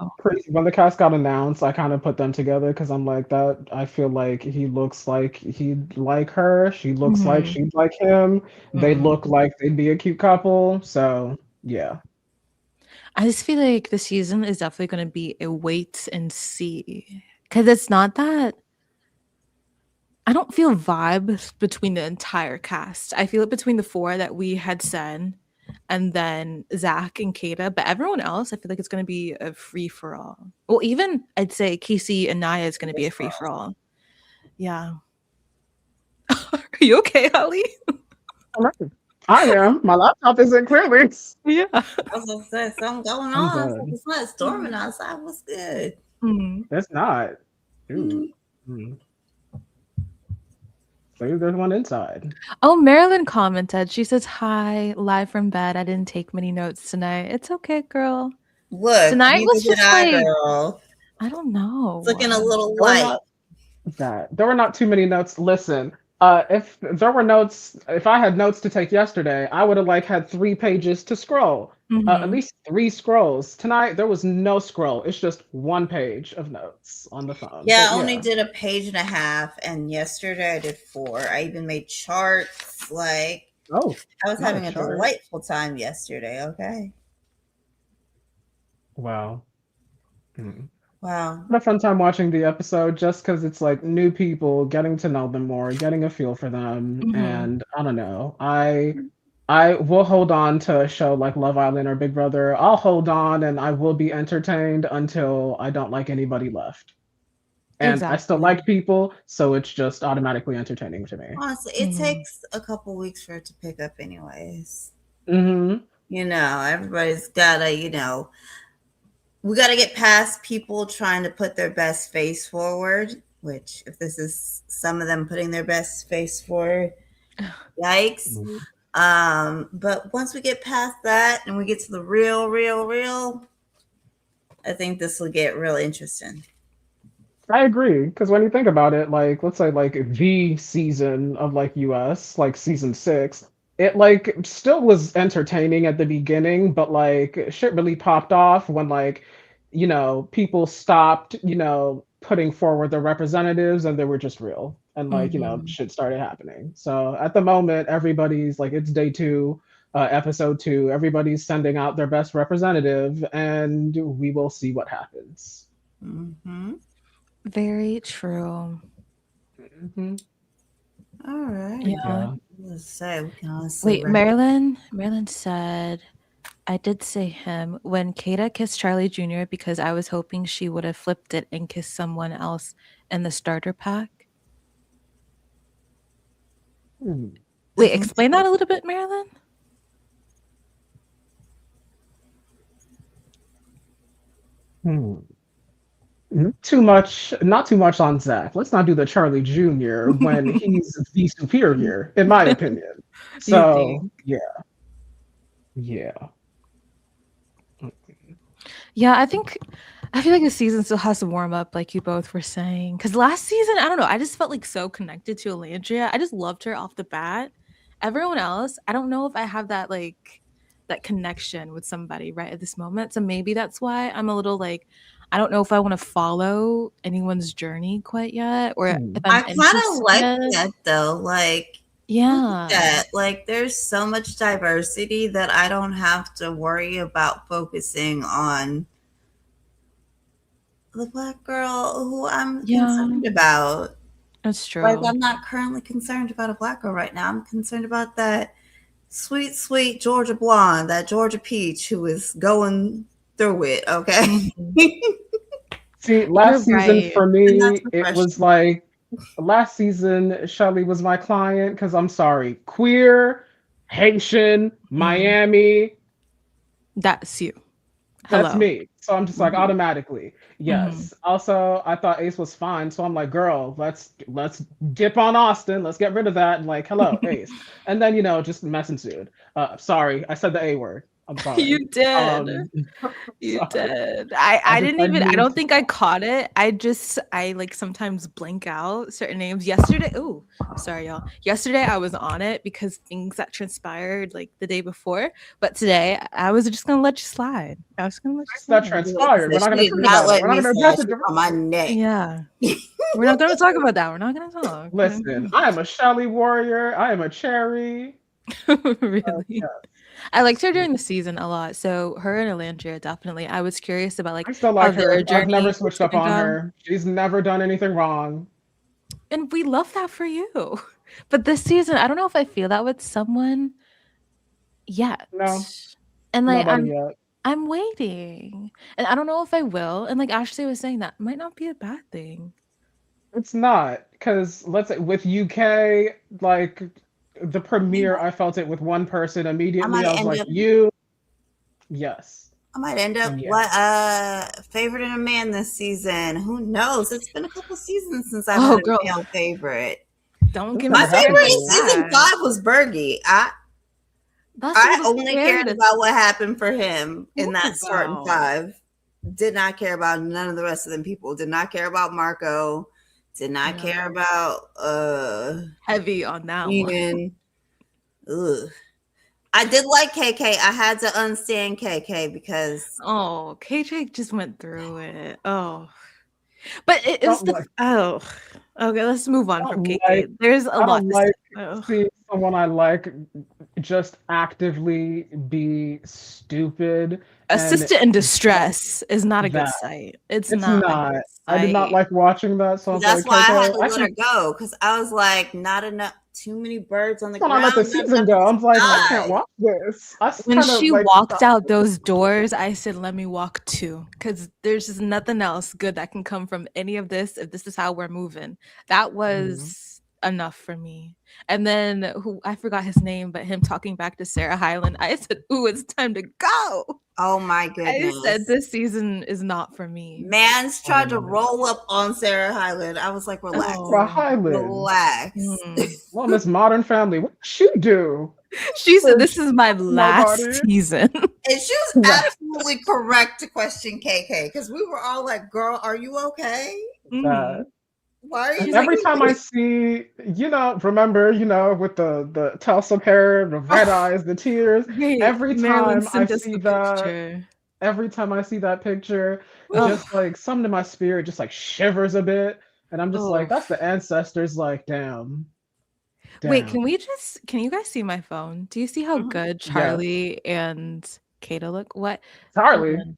Speaker 3: when the cast got announced, I kind of put them together because I'm like that. I feel like he looks like he'd like her. She looks like
Speaker 1: Mhm,
Speaker 3: she'd like him. They
Speaker 1: mhm.
Speaker 3: look like they'd be a cute couple. So yeah.
Speaker 1: I just feel like the season is definitely going to be a wait and see because it's not that I don't feel vibes between the entire cast. I feel it between the four that we had said, and then Zach and Kata. But everyone else, I feel like it's going to be a free for all. Well, even I'd say Casey and Naya is going to be a free for all. Yeah. Are you okay, Holly?
Speaker 3: All right. I am. My laptop isn't clearly.
Speaker 1: Yeah.
Speaker 2: I was gonna say something going
Speaker 3: I'm
Speaker 2: on.
Speaker 3: good.
Speaker 2: It's not storming outside. What's good?
Speaker 1: Mm.
Speaker 3: It's not. Dude. Mm. Maybe there's one inside.
Speaker 1: Oh, Marilyn commented. She says, "Hi, live from bed. I didn't take many notes tonight. It's okay, girl.
Speaker 2: Look,
Speaker 1: Tonight
Speaker 2: neither
Speaker 1: was
Speaker 2: did
Speaker 1: just
Speaker 2: I,
Speaker 1: like
Speaker 2: girl.
Speaker 1: I don't
Speaker 2: It's looking a
Speaker 1: know.
Speaker 2: little
Speaker 3: There were
Speaker 2: light.
Speaker 3: not there were not too many notes. Listen, if there were notes, if I had notes to take yesterday, I would have like had 3 pages to scroll. At
Speaker 1: Mhm.
Speaker 3: least 3 scrolls. Tonight there was no scroll. It's just 1 page of notes on the phone.
Speaker 2: Yeah,
Speaker 3: But
Speaker 2: I only
Speaker 3: yeah.
Speaker 2: did a page and a half, and yesterday I did 4. I even made charts. Like,
Speaker 3: Oh,
Speaker 2: I was
Speaker 3: not a
Speaker 2: having a
Speaker 3: chart.
Speaker 2: delightful time yesterday. Okay.
Speaker 3: Wow. Hmm.
Speaker 2: Wow.
Speaker 3: Had a fun time watching the episode just because it's like new people, getting to know them more, getting a feel for them,
Speaker 1: Mhm.
Speaker 3: and I don't know. I will hold on to a show like Love Island or Big Brother. I'll hold on and I will be entertained until I don't like anybody left. And I still
Speaker 1: Exactly.
Speaker 3: like people, so it's just automatically entertaining to me.
Speaker 2: Honestly, it
Speaker 1: Mhm.
Speaker 2: takes a couple weeks for it to pick up, anyways.
Speaker 3: Hmm.
Speaker 2: Everybody's gotta, we gotta get past people trying to put their best face forward, which, if this is some of them putting their best face forward, yikes. But once we get past that and we get to the real, I think this will get real interesting.
Speaker 3: I agree, because when you think about it, like let's say like the season of like US, like season 6, it like still was entertaining at the beginning, but like shit really popped off when like, people stopped, putting forward their representatives and they were just real. And like,
Speaker 1: Mhm.
Speaker 3: shit started happening. So at the moment, everybody's like it's day 2, episode 2, everybody's sending out their best representative, and we will see what happens.
Speaker 2: Mm-hmm.
Speaker 1: Very true.
Speaker 3: Hmm.
Speaker 2: All right.
Speaker 1: Yeah.
Speaker 3: Yeah.
Speaker 2: Let's say we can honestly
Speaker 1: Wait, Marilyn said, I did say him when Kata kissed Charlie Jr. because I was hoping she would have flipped it and kissed someone else in the starter pack.
Speaker 3: Hmm.
Speaker 1: Wait, explain that a little bit, Marilyn.
Speaker 3: Hmm. Too much, not too much on Zach. Let's not do the Charlie Jr. when he's the superior, in my opinion.
Speaker 1: You
Speaker 3: So
Speaker 1: think?
Speaker 3: yeah, yeah.
Speaker 1: Yeah, I feel like the season still has to warm up, like you both were saying. Because last season, I don't know, I just felt like so connected to Elandria. I just loved her off the bat. Everyone else, I don't know if I have that connection with somebody right at this moment. So maybe that's why I'm a little like I don't know if I want to follow anyone's journey quite yet, or if
Speaker 3: Hmm.
Speaker 1: I'm
Speaker 2: I kind of like
Speaker 1: interested.
Speaker 2: that though. Like, look at
Speaker 1: Yeah.
Speaker 2: that. Like, there's so much diversity that I don't have to worry about focusing on the Black girl who I'm
Speaker 1: Yeah.
Speaker 2: concerned about.
Speaker 1: That's true.
Speaker 2: Like, I'm not currently concerned about a Black girl right now. I'm concerned about that sweet, sweet Georgia blonde, that Georgia peach who is going through it. Okay.
Speaker 3: See,
Speaker 1: You're
Speaker 3: last season
Speaker 1: right.
Speaker 3: for
Speaker 2: And that's
Speaker 3: me, it
Speaker 2: refreshing.
Speaker 3: was like last season, Shelly was my client because I'm sorry, queer, Haitian, Miami,
Speaker 1: That's you.
Speaker 3: that's
Speaker 1: Hello.
Speaker 3: me. So I'm just like
Speaker 2: Mhm.
Speaker 3: automatically,
Speaker 1: Mhm.
Speaker 3: yes. Also, I thought Ace was fine, so I'm like, girl, let's dip on Austin. Let's get rid of that. And like, hello, Ace. And then just mess ensued. Sorry, I said the A word. I'm sorry.
Speaker 1: You did.
Speaker 3: Um,
Speaker 1: You
Speaker 3: sorry.
Speaker 1: did. I didn't
Speaker 3: I
Speaker 1: even I
Speaker 3: need
Speaker 1: don't
Speaker 3: to.
Speaker 1: think I caught it. I like sometimes blank out certain names. Yesterday, oh, sorry y'all. Yesterday I was on it because things that transpired like the day before. But today I was just gonna let you slide. I was gonna let you
Speaker 3: That
Speaker 1: slide.
Speaker 3: transpired. We're not
Speaker 2: She
Speaker 3: going to
Speaker 2: did
Speaker 3: talk
Speaker 2: not
Speaker 3: about it.
Speaker 2: let
Speaker 3: We're not
Speaker 2: me
Speaker 3: going to
Speaker 2: slide.
Speaker 3: address
Speaker 2: She
Speaker 3: it
Speaker 2: was on my
Speaker 3: directly.
Speaker 2: neck.
Speaker 1: Yeah. We're not gonna talk about that. We're not gonna talk.
Speaker 3: Listen, I am a Shelly warrior. I am a cherry.
Speaker 1: Really.
Speaker 3: Yeah,
Speaker 1: I liked her during the season a lot. So her and Elandria definitely. I was curious about
Speaker 3: I
Speaker 1: like
Speaker 3: still
Speaker 1: how
Speaker 3: like
Speaker 1: their
Speaker 3: her. I've never
Speaker 1: journey was
Speaker 3: switched up
Speaker 1: gonna
Speaker 3: on
Speaker 1: go.
Speaker 3: her. She's never done anything wrong.
Speaker 1: And we love that for you. But this season, I don't know if I feel that with someone yet.
Speaker 3: No,
Speaker 1: And like
Speaker 3: nobody yet.
Speaker 1: I'm waiting. And I don't know if I will. And like Ashley was saying, that might not be a bad thing.
Speaker 3: It's not because let's say with UK, like the premiere, I felt it with one person
Speaker 2: I
Speaker 3: immediately.
Speaker 2: might
Speaker 3: I was
Speaker 2: end
Speaker 3: like,
Speaker 2: up
Speaker 3: you, yes, and yeah.
Speaker 2: what favorite in a man this season. Who knows? It's been a couple seasons since I've had
Speaker 1: Oh
Speaker 2: a
Speaker 1: girl,
Speaker 2: male favorite.
Speaker 1: don't
Speaker 3: This
Speaker 1: get me
Speaker 2: My
Speaker 3: never happened
Speaker 2: favorite
Speaker 1: started
Speaker 2: in
Speaker 1: with
Speaker 3: though.
Speaker 2: season
Speaker 1: that.
Speaker 2: 5 was Bergie.
Speaker 1: That's
Speaker 2: I
Speaker 1: what was
Speaker 2: only
Speaker 1: scary
Speaker 2: cared
Speaker 1: to
Speaker 2: about what happened for him in
Speaker 1: talk
Speaker 2: that certain
Speaker 1: about.
Speaker 2: 5. Did not care about none of the rest of them people. Did not care about Marco. Did not care
Speaker 1: No.
Speaker 2: about
Speaker 1: Heavy on that one.
Speaker 2: Eden. Ugh. I did like KK. I had to unstand KK because
Speaker 1: Oh, KJ just went through it. Oh. But it was
Speaker 3: Don't
Speaker 1: the
Speaker 3: like,
Speaker 1: oh. Okay, let's move on from
Speaker 3: don't
Speaker 1: KK.
Speaker 3: like,
Speaker 1: There's a
Speaker 3: I
Speaker 1: lot
Speaker 3: don't
Speaker 1: to say.
Speaker 3: like
Speaker 1: Oh.
Speaker 3: seeing someone I like just actively be stupid and
Speaker 1: Assistant in
Speaker 3: don't
Speaker 1: distress is not a good
Speaker 3: that.
Speaker 1: sight. It's
Speaker 3: It's
Speaker 1: not a
Speaker 3: not.
Speaker 1: good
Speaker 3: I did not
Speaker 1: sight.
Speaker 3: like watching that, so I was
Speaker 2: that's
Speaker 3: like,
Speaker 2: why I had
Speaker 3: KK,
Speaker 2: to
Speaker 3: I
Speaker 2: let her
Speaker 3: can.
Speaker 2: go because I was like, not enough, too many birds on the
Speaker 3: When I let
Speaker 2: ground,
Speaker 3: the
Speaker 2: not
Speaker 3: season
Speaker 2: enough
Speaker 3: go,
Speaker 2: in
Speaker 3: I
Speaker 2: the
Speaker 3: was like, I can't
Speaker 2: sky.
Speaker 3: watch this. I
Speaker 1: When
Speaker 3: kind of
Speaker 1: she
Speaker 3: like
Speaker 1: walked
Speaker 3: stopped.
Speaker 1: out those doors, I said, "Let me walk too," because there's just nothing else good that can come from any of this if this is how we're moving. That
Speaker 3: Mhm.
Speaker 1: was enough for me. And then who I forgot his name, but him talking back to Sarah Hyland, I said, "Ooh, it's time to go."
Speaker 2: Oh my
Speaker 1: I said,
Speaker 2: goodness.
Speaker 1: "This season is not for me."
Speaker 2: Mans
Speaker 3: Oh
Speaker 2: tried to
Speaker 3: my god.
Speaker 2: roll up on Sarah Hyland. I was like, relax,
Speaker 3: Sarah
Speaker 1: Oh,
Speaker 3: Hyland.
Speaker 2: relax.
Speaker 1: mm.
Speaker 3: Well, Miss Modern Family, what did she do?
Speaker 1: She said, "This
Speaker 3: Bitch,
Speaker 1: is my
Speaker 3: nobody.
Speaker 1: last season."
Speaker 2: And she was
Speaker 3: Right.
Speaker 2: absolutely correct to question KK because we were all like, girl, are you okay?
Speaker 3: That.
Speaker 1: Mhm.
Speaker 2: Why are
Speaker 3: And
Speaker 1: She's
Speaker 2: you
Speaker 1: like,
Speaker 3: every time I see, remember, with the Tulsa hair, the red eyes, the tears.
Speaker 1: "Wait,
Speaker 3: Every
Speaker 1: Marilyn
Speaker 3: time I
Speaker 1: sent us
Speaker 3: see
Speaker 1: the
Speaker 3: that,
Speaker 1: picture."
Speaker 3: every time I see that picture,
Speaker 1: Oh,
Speaker 3: just like something in my spirit just like shivers a bit. And I'm just like,
Speaker 1: oh.
Speaker 3: that's the ancestors, like, damn,
Speaker 1: Wait,
Speaker 3: damn.
Speaker 1: can you guys see my phone? Do you see how
Speaker 2: Mhm.
Speaker 1: good
Speaker 3: Yes.
Speaker 1: Charlie and Kata look? What? Hold
Speaker 3: Charlie.
Speaker 1: on.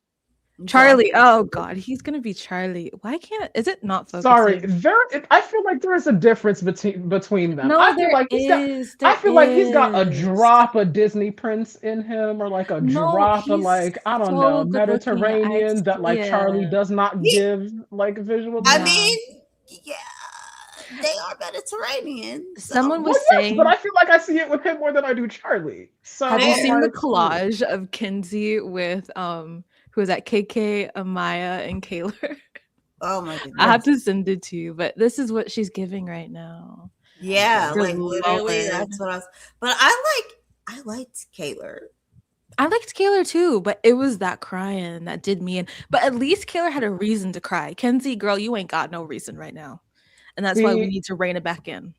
Speaker 2: Okay.
Speaker 1: Charlie. Oh God, he's gonna be Charlie. Why can't is it not
Speaker 3: Sorry,
Speaker 1: focusing?
Speaker 3: I feel like there is a difference between them.
Speaker 1: No,
Speaker 3: I feel
Speaker 1: there
Speaker 3: like
Speaker 1: is.
Speaker 3: I
Speaker 1: There
Speaker 3: feel like he's got a
Speaker 1: is.
Speaker 3: drop of Disney Prince in him, or like a
Speaker 1: No,
Speaker 3: drop of
Speaker 1: he's
Speaker 3: like, I don't know,
Speaker 1: so good looking. I
Speaker 3: Mediterranean that
Speaker 1: see
Speaker 3: like Charlie
Speaker 1: it.
Speaker 3: does not
Speaker 2: He,
Speaker 3: give like
Speaker 2: I
Speaker 3: visually.
Speaker 1: Yeah.
Speaker 2: mean, yeah, they are Mediterranean.
Speaker 1: Someone
Speaker 2: So
Speaker 3: Well,
Speaker 1: was
Speaker 3: yes, but
Speaker 1: saying,
Speaker 3: I feel like I see it with him more than I do Charlie.
Speaker 1: have
Speaker 3: So
Speaker 1: you
Speaker 3: I'm
Speaker 2: fair.
Speaker 1: seen the
Speaker 3: like,
Speaker 1: collage of Kenzie with who is that? KK, Amaya, and Kaylor?
Speaker 2: Oh my
Speaker 1: I have
Speaker 2: goodness.
Speaker 1: to send it to you, but this is what she's giving right now.
Speaker 2: Yeah,
Speaker 1: Good
Speaker 2: like literally
Speaker 1: Lord.
Speaker 2: that's what I was. But I liked Kaylor.
Speaker 1: I liked Kaylor too, but it was that crying that did me in. But at least Kaylor had a reason to cry. Kenzie, girl, you ain't got no reason right now. And that's why we
Speaker 3: see,
Speaker 1: need to rein it back in.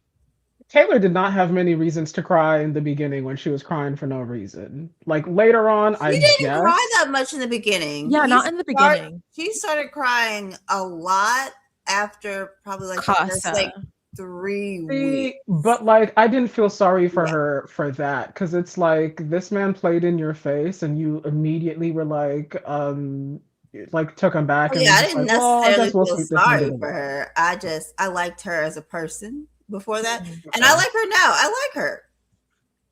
Speaker 3: Taylor did not have many reasons to cry in the beginning when she was crying for no reason. Like later on,
Speaker 2: She
Speaker 3: I
Speaker 2: didn't cry
Speaker 3: guess.
Speaker 2: that much in the beginning.
Speaker 1: Yeah, not in the beginning.
Speaker 2: She started crying a lot after probably like the first
Speaker 1: Casa.
Speaker 2: like 3 weeks.
Speaker 3: See, but like I didn't feel sorry for
Speaker 2: Yeah.
Speaker 3: her for that because it's like this man played in your face and you immediately were like took him back
Speaker 2: Oh,
Speaker 3: and
Speaker 2: yeah,
Speaker 3: was
Speaker 2: I
Speaker 3: just
Speaker 2: didn't
Speaker 3: like, well, I
Speaker 2: necessarily
Speaker 3: guess we'll
Speaker 2: feel
Speaker 3: sweep this under
Speaker 2: sorry
Speaker 3: the
Speaker 2: for
Speaker 3: rug.
Speaker 2: her. I liked her as a person before that,
Speaker 1: Mhm.
Speaker 2: and I like her now. I like her.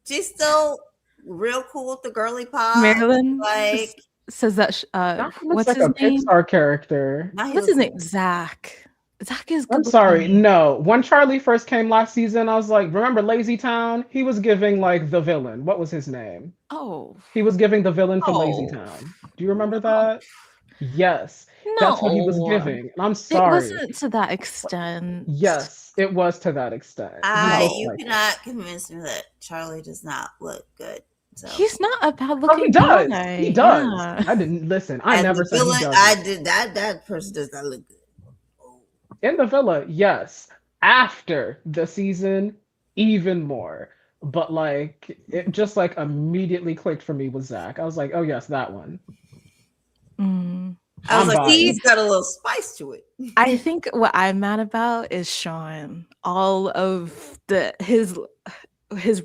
Speaker 2: She's still real cool with the girly pop.
Speaker 1: Marilyn
Speaker 2: Like,
Speaker 1: says that
Speaker 3: Now he looks
Speaker 1: what's
Speaker 3: like
Speaker 1: his
Speaker 3: a
Speaker 1: name?
Speaker 3: Pixar character.
Speaker 2: now he
Speaker 1: What's his
Speaker 2: looks
Speaker 1: name? Zach. Zach is
Speaker 3: I'm
Speaker 1: good
Speaker 3: sorry,
Speaker 1: looking.
Speaker 3: no. When Charlie first came last season, I was like, remember Lazy Town? He was giving like the villain. What was his name?
Speaker 1: Oh,
Speaker 3: He was giving the villain for Lazy
Speaker 1: oh,
Speaker 3: Town. Do you remember that? Yes, that's what he was
Speaker 1: no.
Speaker 3: giving. And I'm
Speaker 1: It
Speaker 3: sorry.
Speaker 1: wasn't to that extent.
Speaker 3: Yes, it was to that extent. He looked
Speaker 2: you
Speaker 3: like it.
Speaker 2: cannot convince me that Charlie does not look good. So,
Speaker 1: He's not a bad
Speaker 3: Oh, he
Speaker 1: looking
Speaker 3: does.
Speaker 1: guy.
Speaker 3: He does.
Speaker 1: Yeah.
Speaker 3: I didn't listen. I
Speaker 2: as
Speaker 3: never
Speaker 2: the
Speaker 3: said he
Speaker 2: villain, I
Speaker 3: doesn't.
Speaker 2: did that. That person does not look good.
Speaker 3: In the villa, yes. After the season, even more. But like it just like immediately clicked for me with Zach. I was like, oh yes, that one.
Speaker 1: Mm.
Speaker 2: I was
Speaker 3: I'm
Speaker 2: like,
Speaker 3: buying.
Speaker 2: he's got a little spice to it.
Speaker 1: I think what I'm mad about is Sean. All of his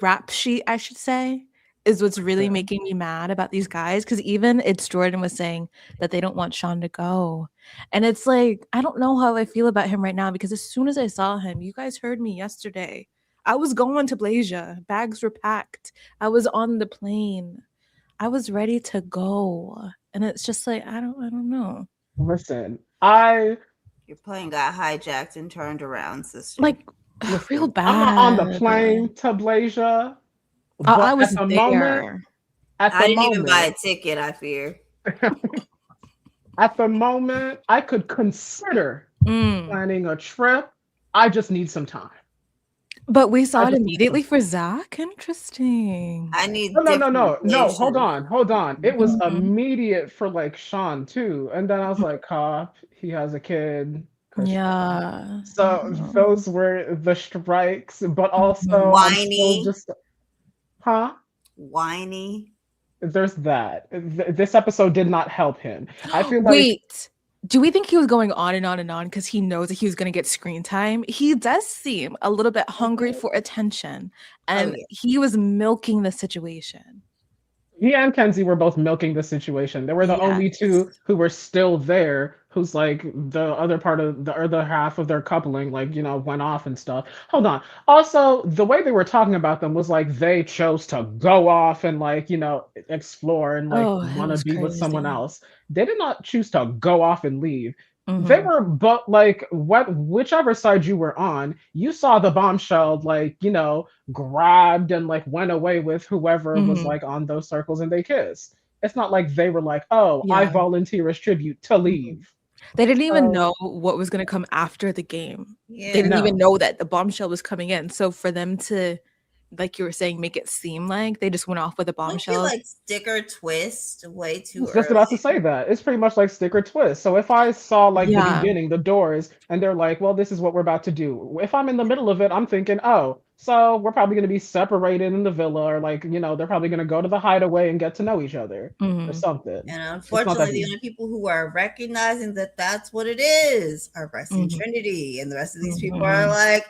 Speaker 1: rap sheet, I should say, is what's really
Speaker 3: Fair.
Speaker 1: making me mad about these guys. Because even it's Jordan was saying that they don't want Sean to go, and it's like I don't know how I feel about him right now. Because as soon as I saw him, you guys heard me yesterday. I was going to Blazia. Bags were packed. I was on the plane. I was ready to go, and it's just like I don't know.
Speaker 3: Listen,
Speaker 2: Your plane got hijacked and turned around, sister.
Speaker 1: Like
Speaker 3: listen,
Speaker 1: real bad.
Speaker 3: I'm not on the plane to Blazia, but
Speaker 1: I
Speaker 3: at
Speaker 1: was
Speaker 3: the
Speaker 1: there.
Speaker 3: moment, at
Speaker 2: I
Speaker 3: the
Speaker 2: didn't even buy a
Speaker 3: moment,
Speaker 2: ticket, I fear.
Speaker 3: at the moment, I could consider
Speaker 1: Mm.
Speaker 3: planning a trip. I just need some time.
Speaker 1: But we saw
Speaker 3: I
Speaker 1: it
Speaker 3: just need some
Speaker 1: immediately
Speaker 3: time.
Speaker 1: for Zach. Interesting.
Speaker 2: I need
Speaker 3: No, no, no,
Speaker 2: different
Speaker 3: no, no. Hold
Speaker 2: information.
Speaker 3: on, hold on. It was
Speaker 1: Mhm.
Speaker 3: immediate for like Sean too, and then I was like, "Cop, he has a kid."
Speaker 1: Yeah.
Speaker 3: So those were the strikes, but also
Speaker 1: Mhm.
Speaker 3: I'm still
Speaker 2: Whiny,
Speaker 3: just, huh?
Speaker 2: whiny.
Speaker 3: There's that. This episode did not help him. I feel like
Speaker 1: Wait, do we think he was going on and on and on because he knows that he was going to get screen time? He does seem a little bit hungry for attention, and
Speaker 2: yeah.
Speaker 1: he was milking the situation.
Speaker 3: he and Kenzie were both milking the situation. They were the only two
Speaker 1: Yes.
Speaker 3: who were still there, who's like the other part of the other half of their coupling, like, went off and stuff. Hold on. Also, the way they were talking about them was like they chose to go off and like, explore and like
Speaker 1: Oh, it
Speaker 3: want to
Speaker 1: was
Speaker 3: be with someone
Speaker 1: crazy.
Speaker 3: else. They did not choose to go off and leave. They
Speaker 1: Mhm.
Speaker 3: were but like whichever side you were on, you saw the bombshell like, grabbed and like went away with whoever was
Speaker 1: Mhm.
Speaker 3: like on those circles and they kissed. It's not like they were like, oh, I
Speaker 1: Yeah.
Speaker 3: volunteer as tribute to
Speaker 1: Mhm.
Speaker 3: leave.
Speaker 1: They didn't even
Speaker 3: So
Speaker 1: know what was gonna come after the game. They
Speaker 2: Yeah.
Speaker 1: didn't even
Speaker 3: no.
Speaker 1: know that the bombshell was coming in. So for them to, like you were saying, make it seem like they just went off with a
Speaker 2: Don't you
Speaker 1: bombshell.
Speaker 2: like sticker twist way
Speaker 3: I
Speaker 2: too
Speaker 3: was just about to
Speaker 2: early?
Speaker 3: say that. It's pretty much like stick or twist. So if I saw like the
Speaker 1: Yeah.
Speaker 3: beginning, the doors, and they're like, well, this is what we're about to do. If I'm in the middle of it, I'm thinking, oh, so we're probably going to be separated in the villa, or like, they're probably going to go to the hideaway and get to know each other or
Speaker 1: Mhm.
Speaker 3: something.
Speaker 2: And
Speaker 3: It's not that
Speaker 2: unfortunately, the
Speaker 3: deep.
Speaker 2: only people who are recognizing that that's what it is are Bryce and
Speaker 1: Mhm.
Speaker 2: Trinity. And the rest of these people are
Speaker 1: Mhm.
Speaker 2: like,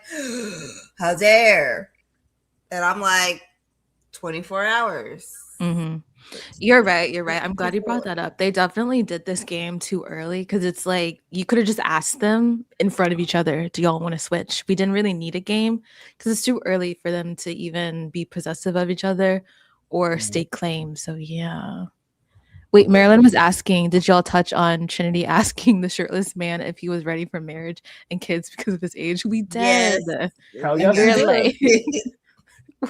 Speaker 2: how dare? And I'm like, 24 hours.
Speaker 1: Mhm. You're right, you're right. I'm glad you brought that up. They definitely did this game too early because it's like you could have just asked them in front of each other, do y'all want to switch? We didn't really need a game because it's too early for them to even be possessive of each other or
Speaker 3: Mm.
Speaker 1: stake claim. So yeah. Wait, Marilyn was asking, did y'all touch on Trinity asking the shirtless man if he was ready for marriage and kids because of his age? We
Speaker 2: Yes.
Speaker 1: did.
Speaker 3: Hell
Speaker 1: And
Speaker 3: yes, we
Speaker 1: we're
Speaker 3: did.
Speaker 1: like,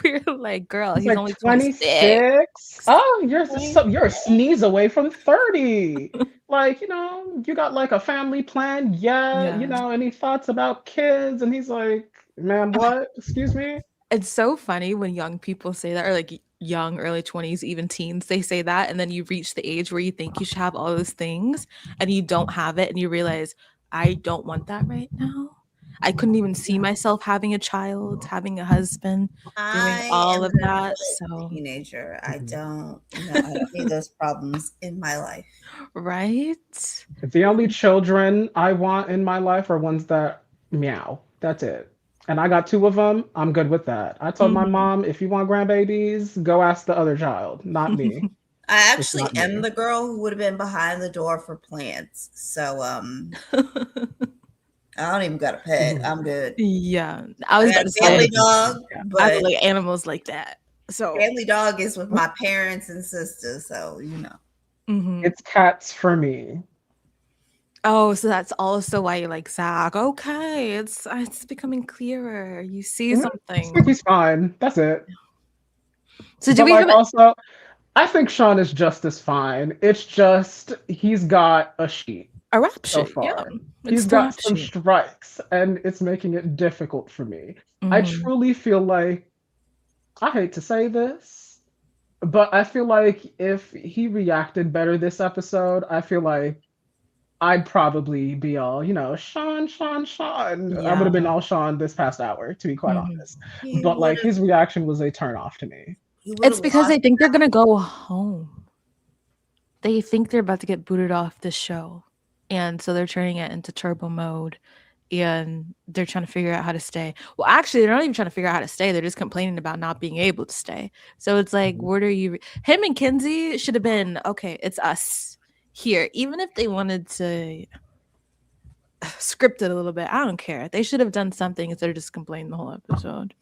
Speaker 1: we're like, girl,
Speaker 3: He's
Speaker 1: he's
Speaker 3: like
Speaker 1: only 26.
Speaker 3: 26. Oh, you're a
Speaker 1: 26.
Speaker 3: sneeze away from 30. Like, you got like a family plan. Yeah,
Speaker 1: Yeah.
Speaker 3: any thoughts about kids? And he's like, man, what? Excuse me?
Speaker 1: It's so funny when young people say that, or like young, early 20s, even teens, they say that. And then you reach the age where you think you should have all those things and you don't have it. And you realize, I don't want that right now. I couldn't even see myself having a child, having a husband, doing
Speaker 2: I
Speaker 1: all
Speaker 2: am
Speaker 1: of
Speaker 2: an
Speaker 1: that.
Speaker 2: adult
Speaker 1: So,
Speaker 2: teenager. I
Speaker 3: Mhm.
Speaker 2: don't, I don't need those problems in my life.
Speaker 1: right?
Speaker 3: The only children I want in my life are ones that meow. That's it. And I got two of them. I'm good with that. I told my
Speaker 1: Mhm.
Speaker 3: mom, if you want grandbabies, go ask the other child, not me.
Speaker 2: I
Speaker 3: It's
Speaker 2: actually
Speaker 3: not
Speaker 2: am
Speaker 3: me.
Speaker 2: the girl who would have been behind the door for plants. So I don't even got a pet.
Speaker 3: Mhm.
Speaker 2: I'm good.
Speaker 1: Yeah, I
Speaker 2: I
Speaker 1: was
Speaker 2: got
Speaker 1: about
Speaker 2: a
Speaker 1: to
Speaker 3: I would
Speaker 1: say
Speaker 2: family
Speaker 3: have been too.
Speaker 2: dog,
Speaker 3: Yeah.
Speaker 1: I don't
Speaker 2: but
Speaker 1: like animals like that. So,
Speaker 2: family dog is with my parents and sisters. So
Speaker 1: mhm.
Speaker 3: It's cats for me.
Speaker 1: Oh, so that's also why you like Zach. Okay, it's becoming clearer. You see
Speaker 3: Mhm. I think
Speaker 1: something.
Speaker 3: he's fine. That's it.
Speaker 1: So do
Speaker 3: But
Speaker 1: we
Speaker 3: like
Speaker 1: have
Speaker 3: also, I think Sean is just as fine. It's just he's got a sheet
Speaker 1: a rap
Speaker 3: so
Speaker 1: sheet? Yeah,
Speaker 3: far.
Speaker 1: it's
Speaker 3: He's
Speaker 1: the
Speaker 3: got
Speaker 1: rap
Speaker 3: some
Speaker 1: sheet.
Speaker 3: strikes, and it's making it difficult for me. I
Speaker 1: Mhm.
Speaker 3: truly feel like I hate to say this, but I feel like if he reacted better this episode, I feel like I'd probably be all, Sean, Sean, Sean. I would
Speaker 1: Yeah.
Speaker 3: have been all Sean this past hour, to be quite
Speaker 1: Mhm.
Speaker 3: honest.
Speaker 2: he
Speaker 3: But
Speaker 2: would
Speaker 3: like
Speaker 2: have
Speaker 3: his reaction was a turn off to me.
Speaker 2: he would
Speaker 1: It's
Speaker 2: have
Speaker 1: because
Speaker 2: lost.
Speaker 1: they think they're gonna go home. They think they're about to get booted off the show, and so they're turning it into turbo mode, and they're trying to figure out how to stay. Well, actually, they're not even trying to figure out how to stay. They're just complaining about not being able to stay. So it's like,
Speaker 3: Mhm.
Speaker 1: what are you? Him and Kenzie should have been okay. It's us here, even if they wanted to script it a little bit. I don't care. They should have done something instead of just complaining the whole episode.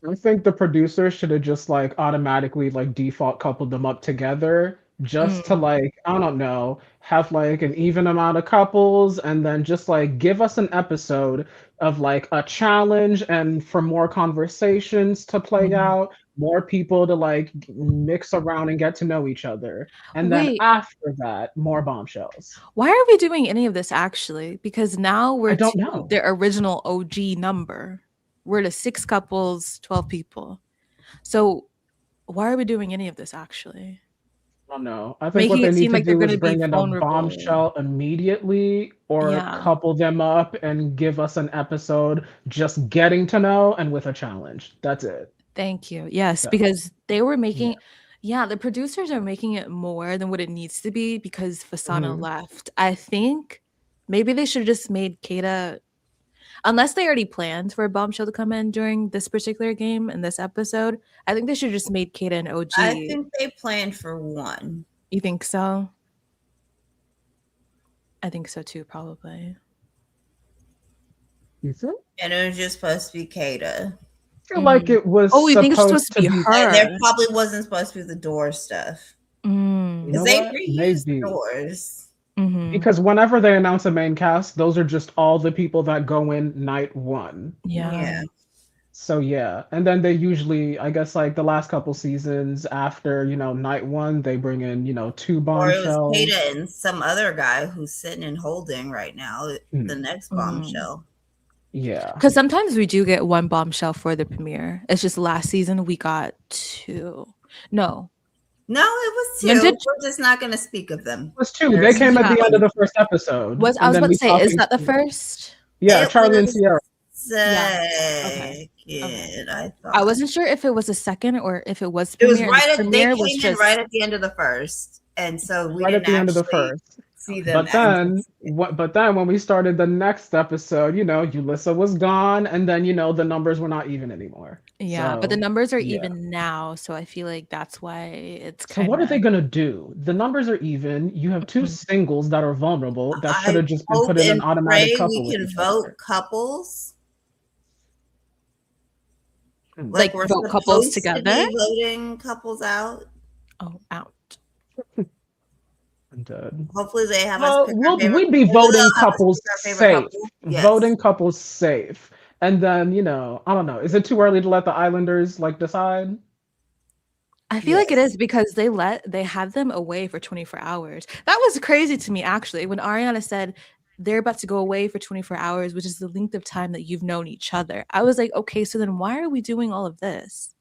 Speaker 3: I think the producers should have just like automatically like default coupled them up together just to
Speaker 1: Mm,
Speaker 3: like, I don't know, have like an even amount of couples and then just like give us an episode of like a challenge and for more conversations to play
Speaker 1: mm.
Speaker 3: out, more people to like mix around and get to know each other. And then
Speaker 1: Wait,
Speaker 3: after that, more bombshells.
Speaker 1: why are we doing any of this actually? Because now
Speaker 3: I
Speaker 1: we're
Speaker 3: don't
Speaker 1: to
Speaker 3: know.
Speaker 1: the original OG number. We're to 6 couples, 12 people. So why are we doing any of this actually?
Speaker 3: I don't know. I think what
Speaker 1: Making
Speaker 3: they
Speaker 1: it
Speaker 3: need
Speaker 1: seem
Speaker 3: to
Speaker 1: like they're
Speaker 3: do is
Speaker 1: gonna be
Speaker 3: bring in a
Speaker 1: vulnerable.
Speaker 3: bombshell immediately or
Speaker 1: Yeah.
Speaker 3: couple them up and give us an episode just getting to know and with a challenge. That's it.
Speaker 1: Thank you. Yes,
Speaker 3: So,
Speaker 1: because they were
Speaker 3: yeah.
Speaker 1: making yeah, the producers are making it more than what it needs to be because Fasana
Speaker 3: Mhm.
Speaker 1: left. I think maybe they should have just made Kata unless they already planned for a bombshell to come in during this particular game in this episode. I think they should have just made Kata an
Speaker 2: I
Speaker 1: OG.
Speaker 2: think they planned for one.
Speaker 1: You think so? I think so too, probably.
Speaker 3: You see?
Speaker 2: And it was just supposed to be Kata.
Speaker 3: I feel like
Speaker 1: Mhm.
Speaker 3: it was
Speaker 1: Oh, you think it's supposed
Speaker 3: supposed
Speaker 1: to
Speaker 3: to
Speaker 1: be
Speaker 3: be,
Speaker 2: And there
Speaker 1: her?
Speaker 2: probably wasn't supposed to be the door stuff.
Speaker 3: you
Speaker 1: Mm.
Speaker 2: Because
Speaker 3: know
Speaker 2: they
Speaker 3: what?
Speaker 2: reused
Speaker 3: Maybe.
Speaker 2: doors.
Speaker 1: Mhm.
Speaker 3: Because whenever they announce a main cast, those are just all the people that go in night one.
Speaker 1: Yeah.
Speaker 2: Yeah.
Speaker 3: So yeah, and then they usually, I guess, like the last couple seasons after, night one, they bring in, two
Speaker 2: Or it was
Speaker 3: bombshells.
Speaker 2: Kata and some other guy who's sitting and holding right now, the
Speaker 3: Mm,
Speaker 2: next
Speaker 1: Mm.
Speaker 2: bombshell.
Speaker 3: yeah.
Speaker 1: Because sometimes we do get one bombshell for the premiere. It's just last season we got two. No.
Speaker 2: No, it was
Speaker 1: When
Speaker 2: two.
Speaker 1: did
Speaker 2: We're just not going to speak of them.
Speaker 3: Was two. They
Speaker 2: There's
Speaker 3: came at
Speaker 1: yeah.
Speaker 3: the end
Speaker 2: one.
Speaker 3: of the first episode,
Speaker 1: Was I
Speaker 3: and
Speaker 1: was
Speaker 3: then
Speaker 1: about to
Speaker 3: we
Speaker 1: say,
Speaker 3: saw
Speaker 1: is
Speaker 3: things.
Speaker 1: that the first?
Speaker 3: Yeah,
Speaker 2: It
Speaker 3: Charlie and
Speaker 2: was
Speaker 3: Sierra.
Speaker 1: Yeah. Okay. Okay.
Speaker 2: second, I
Speaker 1: I
Speaker 2: thought.
Speaker 1: wasn't sure if it was a second or if it was
Speaker 2: It was
Speaker 1: premiere. And the
Speaker 2: right at, they
Speaker 1: premiere was
Speaker 2: came in right
Speaker 1: just
Speaker 2: at the end of the first. And so we
Speaker 3: Right at
Speaker 2: didn't
Speaker 3: the end of the
Speaker 2: actually
Speaker 3: first.
Speaker 2: see
Speaker 1: okay.
Speaker 2: them
Speaker 3: But
Speaker 2: until
Speaker 3: then, when we started the next episode, Ulissa was gone, and then the numbers were not even anymore.
Speaker 1: Yeah, but the
Speaker 3: So
Speaker 1: numbers are
Speaker 3: yeah.
Speaker 1: even now, so I feel like that's why it's
Speaker 3: So
Speaker 1: kind
Speaker 3: what are
Speaker 1: of
Speaker 3: they gonna do? The numbers are even. You have two singles that are vulnerable that should
Speaker 2: I
Speaker 3: have just been
Speaker 2: hope
Speaker 3: put in an
Speaker 2: and
Speaker 3: automatic
Speaker 2: pray we
Speaker 3: couple with
Speaker 2: can
Speaker 3: each
Speaker 2: vote
Speaker 3: other.
Speaker 2: couples.
Speaker 3: Hmm.
Speaker 2: Like
Speaker 1: like
Speaker 2: we're
Speaker 1: vote couples
Speaker 2: supposed to
Speaker 1: together.
Speaker 2: be voting couples out.
Speaker 1: Oh, out.
Speaker 3: I'm dead.
Speaker 2: Hopefully they have us
Speaker 3: Well,
Speaker 2: pick our favorite.
Speaker 3: we'd be
Speaker 2: Maybe
Speaker 3: voting
Speaker 2: they'll have us
Speaker 3: couples
Speaker 2: pick our favorite
Speaker 3: safe.
Speaker 2: couple. Yes.
Speaker 3: Voting couples safe. And then, I don't know. Is it too early to let the Islanders like decide?
Speaker 1: I feel like it
Speaker 2: Yes.
Speaker 1: is because they had them away for 24 hours. That was crazy to me actually when Ariana said they're about to go away for 24 hours, which is the length of time that you've known each other. I was like, okay, so then why are we doing all of this?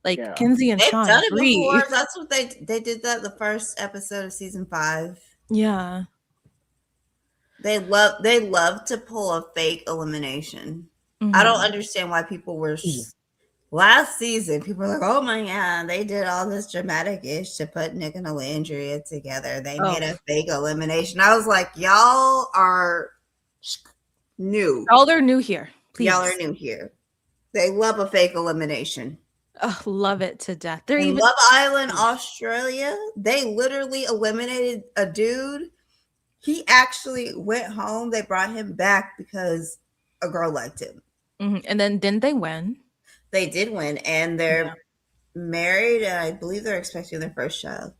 Speaker 1: Like
Speaker 3: Yeah.
Speaker 1: Kenzie and
Speaker 2: They've
Speaker 1: Sean,
Speaker 2: done it
Speaker 1: breathe.
Speaker 2: before. That's what they did that the first episode of season 5.
Speaker 1: Yeah.
Speaker 2: They love to pull a fake elimination. I don't understand why people were last season. People were like, "Oh my god, they did all this dramatic ish to put Nick and Alandria together. They made a fake elimination." I was like, "Y'all are new.
Speaker 1: Y'all are new here. Please.
Speaker 2: Y'all are new here. They love a fake elimination.
Speaker 1: Oh, love it to death. They're
Speaker 2: In
Speaker 1: even
Speaker 2: Love Island, Australia, they literally eliminated a dude. He actually went home. They brought him back because a girl liked him.
Speaker 1: And then didn't they win?
Speaker 2: They did win, and they're married, and I believe they're expecting their first child.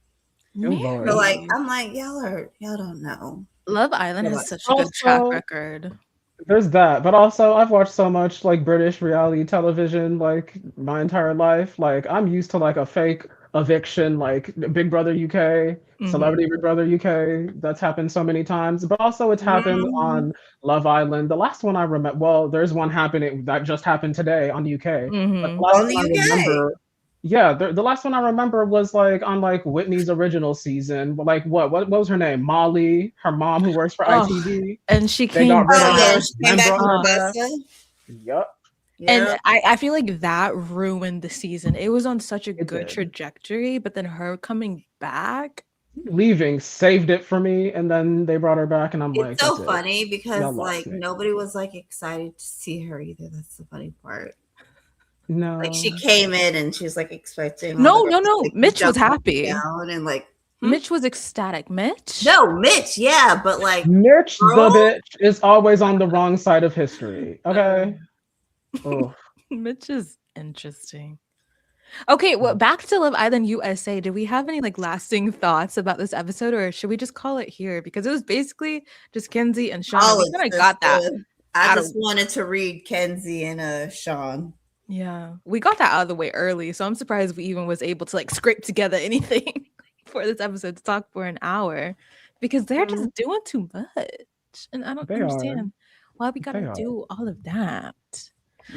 Speaker 2: But like, I'm like, y'all don't know.
Speaker 1: Love Island has such a good track record.
Speaker 3: There's that, but also I've watched so much like British reality television like my entire life. Like I'm used to like a fake eviction, like Big Brother UK, Celebrity Big Brother UK. That's happened so many times. But also it's happened on Love Island. The last one I remember, well, there's one happening that just happened today on the UK. But the last one I remember, the last one I remember was like on like Whitney's original season. Like what was her name? Molly, her mom who works for ITV.
Speaker 1: And she came
Speaker 2: back. She came back from Augusta.
Speaker 3: Yep.
Speaker 1: And I feel like that ruined the season. It was on such a good trajectory, but then her coming back,
Speaker 3: leaving saved it for me, and then they brought her back, and I'm like,
Speaker 2: it's so funny because like nobody was like excited to see her either. That's the funny part.
Speaker 3: No,
Speaker 2: like she came in and she was like expecting.
Speaker 1: No. Mitch was happy,
Speaker 2: and like
Speaker 1: Mitch was ecstatic. Mitch,
Speaker 2: yeah, but like
Speaker 3: Mitch, the bitch, is always on the wrong side of history. Okay.
Speaker 1: Mitch is interesting. Okay, well, back to Love Island USA. Do we have any like lasting thoughts about this episode, or should we just call it here? Because it was basically just Kenzie and Sean. We kind of got that.
Speaker 2: I just wanted to read Kenzie and Sean.
Speaker 1: Yeah, we got that out of the way early, so I'm surprised we even was able to like scrape together anything for this episode to talk for an hour, because they're just doing too much, and I don't understand why we gotta do all of that.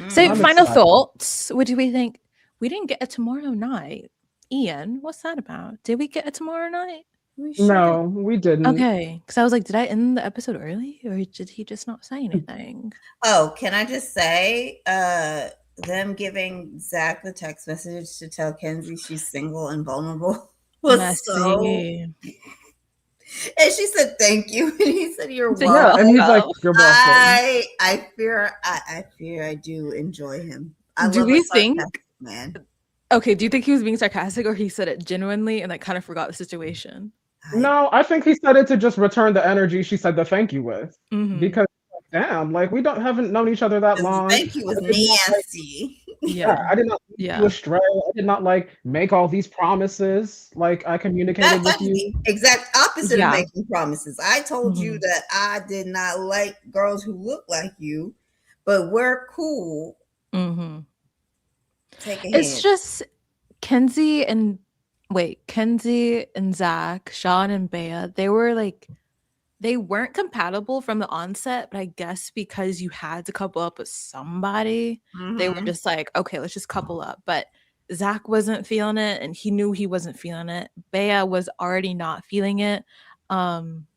Speaker 1: So, final thoughts. What do we think? We didn't get a tomorrow night. Ian, what's that about? Did we get a tomorrow night?
Speaker 3: No, we didn't.
Speaker 1: Okay, because I was like, did I end the episode early, or did he just not say anything?
Speaker 2: Oh, can I just say, them giving Zach the text message to tell Kenzie she's single and vulnerable was messy. And she said, "Thank you." And he said, "You're welcome."
Speaker 3: Yeah, and he's like, "You're welcome."
Speaker 2: I fear I do enjoy him.
Speaker 1: Do we think,
Speaker 2: man?
Speaker 1: Okay, do you think he was being sarcastic, or he said it genuinely and like kind of forgot the situation?
Speaker 3: No, I think he said it to just return the energy she said the thank you with. Because damn, like we haven't known each other that long.
Speaker 2: Thank you was nasty.
Speaker 3: I did not you astray. I did not like make all these promises like I communicated with you.
Speaker 2: The exact opposite of making promises. I told you that I did not like girls who look like you, but we're cool. Take a hint.
Speaker 1: It's just Kenzie and Zach, Sean and Bea, they weren't compatible from the onset, but I guess because you had to couple up with somebody, they were just like, okay, let's just couple up. But Zach wasn't feeling it, and he knew he wasn't feeling it. Bea was already not feeling it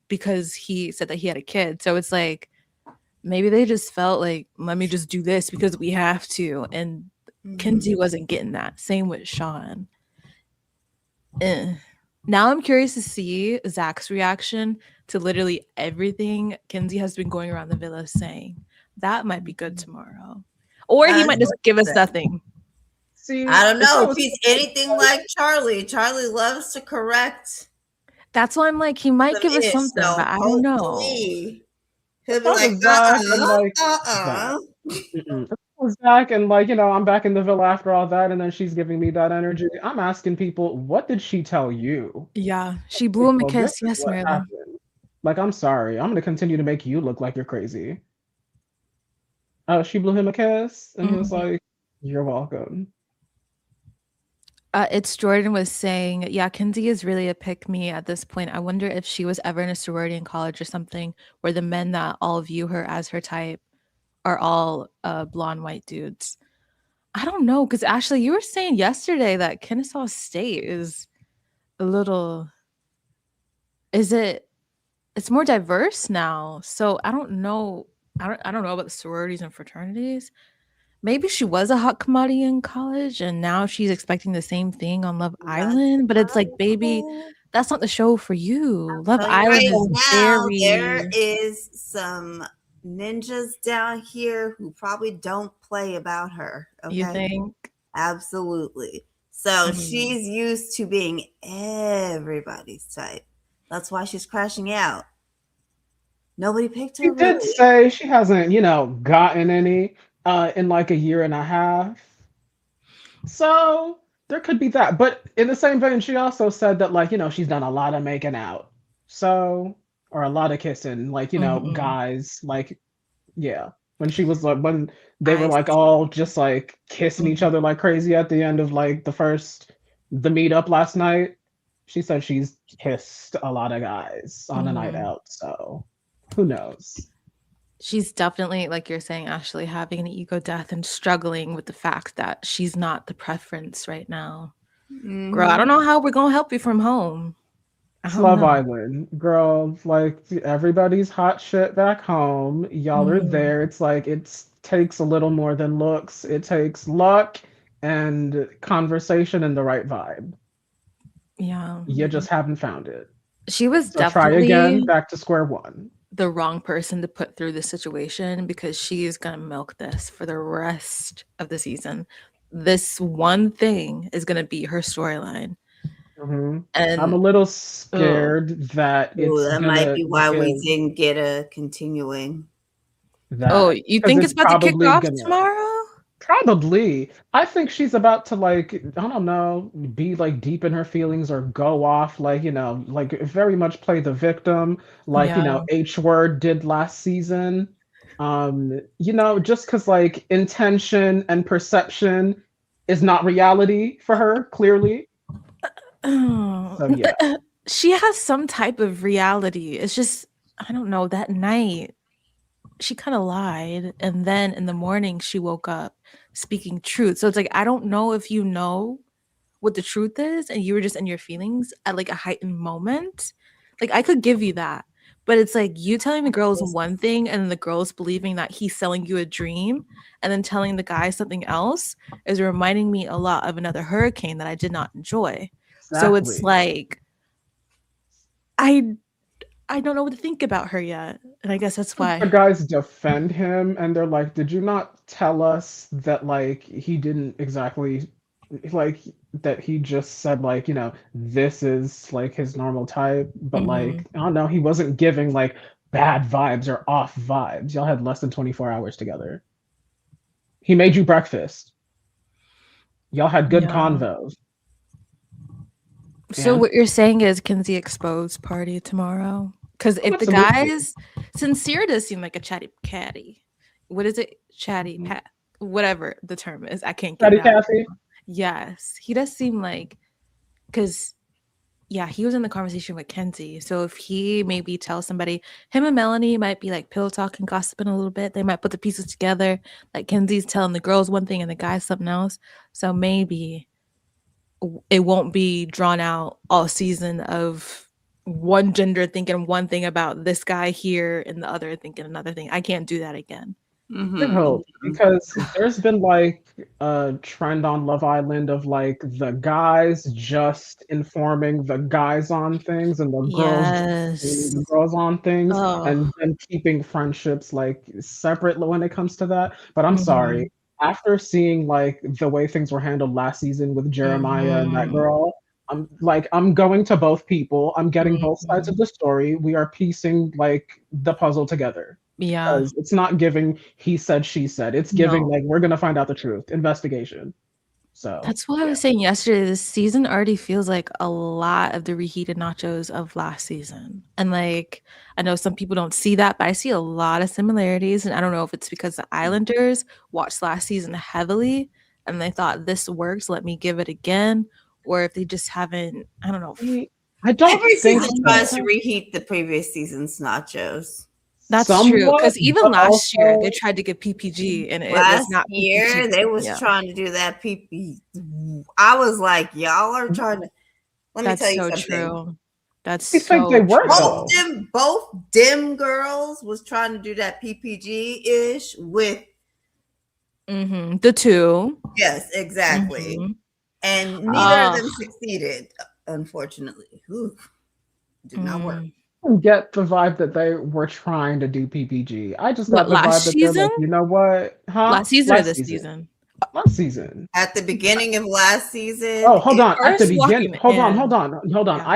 Speaker 1: because he said that he had a kid. So it's like, maybe they just felt like, let me just do this because we have to. And Kenzie wasn't getting that. Same with Sean. Now I'm curious to see Zach's reaction to literally everything Kenzie has been going around the villa saying. That might be good tomorrow. Or he might just give us nothing.
Speaker 2: See, I don't know if he's anything like Charlie. Charlie loves to correct.
Speaker 1: That's why I'm like, he might give us something, but I don't know.
Speaker 2: He'll be like,
Speaker 3: Zach, and like, I'm back in the villa after all that, and then she's giving me that energy. I'm asking people, what did she tell you?
Speaker 1: Yeah, she blew him a kiss. Yes, Marlen.
Speaker 3: Like, I'm sorry. I'm gonna continue to make you look like you're crazy. She blew him a kiss, and he was like, "You're welcome."
Speaker 1: It's Jordan was saying, yeah, Kenzie is really a pick-me at this point. I wonder if she was ever in a sorority in college or something where the men that all view her as her type are all blonde white dudes. I don't know, because Ashley, you were saying yesterday that Kennesaw State is a little. Is it it's more diverse now. So I don't know. I don't know about the sororities and fraternities. Maybe she was a hot commodity in college and now she's expecting the same thing on Love
Speaker 2: That's
Speaker 1: Island. But it's like, baby,
Speaker 2: possible.
Speaker 1: that's not the show for you. Love
Speaker 2: Tell you
Speaker 1: Island
Speaker 2: right
Speaker 1: is
Speaker 2: now, there
Speaker 1: very,
Speaker 2: is some ninjas down here who probably don't play about her.
Speaker 1: you
Speaker 2: Okay.
Speaker 1: think?
Speaker 2: Absolutely. So
Speaker 1: Mhm.
Speaker 2: she's used to being everybody's type. That's why she's crashing out. Nobody picked
Speaker 3: She
Speaker 2: her
Speaker 3: did
Speaker 2: really.
Speaker 3: say she hasn't, gotten any in like a year and a half. So there could be that. But in the same vein, she also said that, like, she's done a lot of making out. So, or a lot of kissing, like,
Speaker 1: Mhm.
Speaker 3: guys, like, yeah. When she was like, when they were
Speaker 1: I
Speaker 3: like
Speaker 1: see.
Speaker 3: all just like kissing each
Speaker 1: Mhm.
Speaker 3: other like crazy at the end of like the meetup last night, she said she's kissed a lot of guys on a night
Speaker 1: Mhm.
Speaker 3: out. So who knows?
Speaker 1: She's definitely, like you're saying, Ashley, having an ego death and struggling with the fact that she's not the preference right now. Girl, I don't
Speaker 2: Mhm.
Speaker 1: know how we're gonna help you from home. I
Speaker 3: It's
Speaker 1: don't
Speaker 3: Love
Speaker 1: know.
Speaker 3: Island, girl. Like everybody's hot shit back home. Y'all are
Speaker 1: Mhm.
Speaker 3: there. It's like it takes a little more than looks. It takes luck and conversation and the right vibe.
Speaker 1: Yeah.
Speaker 3: You just haven't found it.
Speaker 1: She was
Speaker 3: So try again,
Speaker 1: definitely
Speaker 3: back to square one.
Speaker 1: the wrong person to put through the situation because she is gonna milk this for the rest of the season. This one thing is gonna be her storyline.
Speaker 3: hmm I'm a
Speaker 1: And
Speaker 3: little
Speaker 1: ugh.
Speaker 3: scared that
Speaker 2: Ooh,
Speaker 3: it's
Speaker 2: that might
Speaker 3: gonna
Speaker 2: be why we
Speaker 3: give
Speaker 2: didn't get a continuing.
Speaker 1: Oh,
Speaker 3: that
Speaker 1: you
Speaker 3: because
Speaker 1: think it's
Speaker 3: it's
Speaker 1: about to kick
Speaker 3: probably
Speaker 1: off
Speaker 3: gonna.
Speaker 1: tomorrow?
Speaker 3: Probably. I think she's about to like, I don't know, be like deep in her feelings or go off like, like very much play the victim like,
Speaker 1: Yeah.
Speaker 3: H Word did last season. Just cuz like intention and perception is not reality for her, clearly.
Speaker 1: Oh,
Speaker 3: So yeah.
Speaker 1: she has some type of reality. It's just, I don't know, that night she kind of lied. And then in the morning, she woke up speaking truth. So it's like, I don't know if you know what the truth is and you were just in your feelings at like a heightened moment. Like, I could give you that. But it's like you telling the girls one thing and then the girls believing that he's selling you a dream and then telling the guy something else is reminding me a lot of another hurricane that I did not enjoy. So it's
Speaker 3: Exactly.
Speaker 1: like I I don't know what to think about her yet. And I guess that's
Speaker 3: The
Speaker 1: why.
Speaker 3: guys defend him and they're like, "Did you not tell us that like he didn't exactly like that he just said like, this is like his normal type, but
Speaker 1: Mhm.
Speaker 3: like I don't know, he wasn't giving like bad vibes or off vibes. Y'all had less than 24 hours together. He made you breakfast. Y'all had good
Speaker 1: Yeah.
Speaker 3: convos."
Speaker 1: So
Speaker 3: And
Speaker 1: what you're saying is Kenzie exposed party tomorrow? Because
Speaker 3: oh,
Speaker 1: if the
Speaker 3: absolutely.
Speaker 1: guys, Sincere does seem like a chatty catty. What is it? Chatty pat, whatever the term is. I can't get it
Speaker 3: Ready,
Speaker 1: out right
Speaker 3: Kathy?
Speaker 1: now. Yes, he does seem like, because yeah, he was in the conversation with Kenzie. So if he maybe tells somebody, him and Melanie might be like pillow talking, gossiping a little bit. They might put the pieces together. Like Kenzie's telling the girls one thing and the guys something else. So maybe it won't be drawn out all season of one gender thinking one thing about this guy here and the other thinking another thing. I can't do that again.
Speaker 3: I
Speaker 2: Mhm.
Speaker 3: hope because there's been like a trend on Love Island of like the guys just informing the guys on things and the girls just informing
Speaker 1: Yes.
Speaker 3: the girls on things
Speaker 1: Oh.
Speaker 3: and then keeping friendships like separate when it comes to that. But I'm
Speaker 1: Mhm.
Speaker 3: sorry, after seeing like the way things were handled last season with Jeremiah and that
Speaker 1: Mhm.
Speaker 3: girl, I'm going to both people. I'm getting both sides of
Speaker 1: Mhm.
Speaker 3: the story. We are piecing like the puzzle together
Speaker 1: Yeah.
Speaker 3: because it's not giving he said she said, it's giving
Speaker 1: No.
Speaker 3: like we're gonna find out the truth, investigation. So
Speaker 1: That's what I
Speaker 3: yeah.
Speaker 1: was saying yesterday. This season already feels like a lot of the reheated nachos of last season. And like, I know some people don't see that, but I see a lot of similarities. And I don't know if it's because the Islanders watched last season heavily and they thought this works, let me give it again. Or if they just haven't, I don't know.
Speaker 3: I don't
Speaker 2: Every
Speaker 3: think
Speaker 2: season
Speaker 1: Found
Speaker 2: tries
Speaker 1: it.
Speaker 2: to
Speaker 3: so
Speaker 2: reheat the previous season's nachos.
Speaker 1: That's true.
Speaker 3: somewhat,
Speaker 1: Because even
Speaker 3: but
Speaker 1: last year, they
Speaker 3: also
Speaker 1: tried to get PPG and it was
Speaker 2: Last
Speaker 1: not
Speaker 2: year,
Speaker 1: PPG.
Speaker 2: they was
Speaker 1: Yeah.
Speaker 2: trying to do that PP. I was like, y'all are trying to. Let me
Speaker 1: That's
Speaker 2: tell you
Speaker 1: so
Speaker 2: something.
Speaker 1: true. That's
Speaker 3: I think they
Speaker 1: so
Speaker 3: were
Speaker 1: true.
Speaker 3: though.
Speaker 2: both dim girls was trying to do that PPG-ish with
Speaker 1: the two.
Speaker 2: yes, exactly.
Speaker 1: Mhm.
Speaker 2: And neither of them
Speaker 1: Ugh.
Speaker 2: succeeded, unfortunately. Ooh, did not work.
Speaker 3: Get the vibe that they were trying to do PPG. I just
Speaker 1: What,
Speaker 3: got the
Speaker 1: last
Speaker 3: vibe that they're
Speaker 1: season?
Speaker 3: like, you know what? Huh?
Speaker 1: Last season or
Speaker 3: Last
Speaker 1: this
Speaker 3: season.
Speaker 1: season?
Speaker 3: Last season.
Speaker 2: At the beginning of last season,
Speaker 3: Oh, hold on. At the
Speaker 1: First
Speaker 3: beginning.
Speaker 1: walking
Speaker 3: Hold on.
Speaker 1: in.
Speaker 3: Hold on. Hold on.
Speaker 1: Yeah.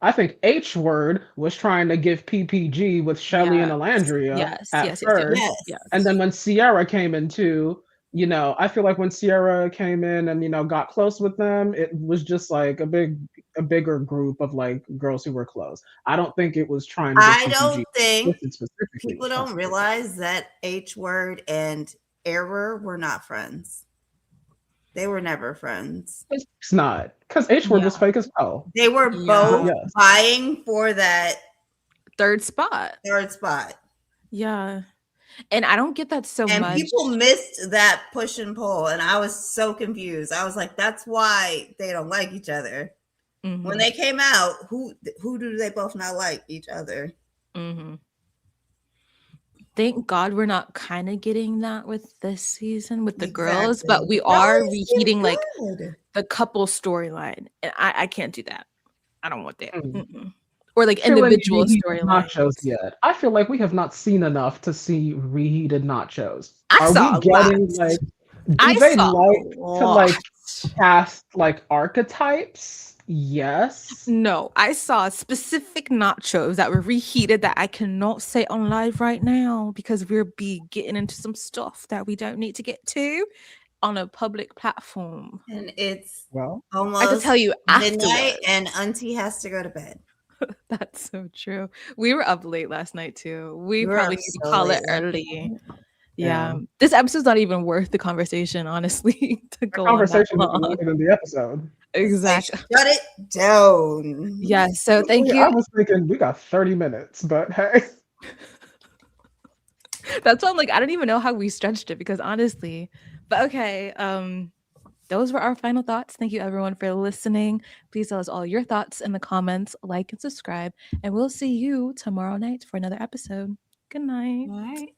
Speaker 3: I think H word was trying to give PPG with Shelly and
Speaker 1: Yes.
Speaker 3: Alandria
Speaker 1: Yes.
Speaker 3: at
Speaker 1: Yes. Yes.
Speaker 3: first.
Speaker 1: Yes.
Speaker 2: yes.
Speaker 1: Yes.
Speaker 3: And then when Sierra came in too, you know, I feel like when Sierra came in and, you know, got close with them, it was just like a bigger group of like girls who were close. I don't think it was trying to give
Speaker 2: I
Speaker 3: PPG
Speaker 2: don't think
Speaker 3: specifically.
Speaker 2: people don't realize that H word and Error were not friends. They were never friends.
Speaker 3: It's not. Because H word was fake as well.
Speaker 2: They were
Speaker 1: Yeah.
Speaker 2: both
Speaker 3: Yes.
Speaker 2: vying for that
Speaker 1: Third spot.
Speaker 2: third spot.
Speaker 1: Yeah. And I don't get that so
Speaker 2: And
Speaker 1: much.
Speaker 2: people missed that push and pull. And I was so confused. I was like, that's why they don't like each other.
Speaker 1: Mhm.
Speaker 2: When they came out, who do they both not like each other?
Speaker 1: Mhm. Thank God we're not kind of getting that with this season with the girls, but we are reheating like the couple storyline. And I can't do that. I don't want that. Or like
Speaker 3: I feel like
Speaker 1: individual
Speaker 3: reheated
Speaker 1: storylines.
Speaker 3: nachos yet. I feel like we have not seen enough to see reheated nachos.
Speaker 1: I
Speaker 3: Are
Speaker 1: saw
Speaker 3: we
Speaker 1: a
Speaker 3: getting
Speaker 1: lot.
Speaker 3: like do
Speaker 1: I
Speaker 3: they
Speaker 1: saw
Speaker 3: like
Speaker 1: a
Speaker 3: to
Speaker 1: lot.
Speaker 3: like cast like archetypes? Yes.
Speaker 1: No, I saw specific nachos that were reheated that I cannot say on live right now because we'll be getting into some stuff that we don't need to get to on a public platform.
Speaker 2: And it's
Speaker 3: Well,
Speaker 2: almost
Speaker 1: I can tell you
Speaker 2: midnight
Speaker 1: afterwards.
Speaker 2: and Auntie has to go to bed.
Speaker 1: That's so true. We were up late last night too. We
Speaker 2: were
Speaker 1: probably
Speaker 2: up
Speaker 1: need to
Speaker 2: so
Speaker 1: call it
Speaker 2: late last
Speaker 1: early.
Speaker 3: yeah.
Speaker 1: Yeah. This episode's not even worth the conversation, honestly, to
Speaker 3: The
Speaker 1: go on that
Speaker 3: conversation is
Speaker 1: long.
Speaker 3: longer than the episode.
Speaker 1: Exactly.
Speaker 2: Shut it down.
Speaker 1: Yeah. So thank
Speaker 3: I
Speaker 1: you.
Speaker 3: was thinking we got 30 minutes, but hey.
Speaker 1: That's why I'm like, I don't even know how we stretched it because honestly, but okay. Those were our final thoughts. Thank you everyone for listening. Please tell us all your thoughts in the comments, like and subscribe, and we'll see you tomorrow night for another episode. Good night.
Speaker 2: All right.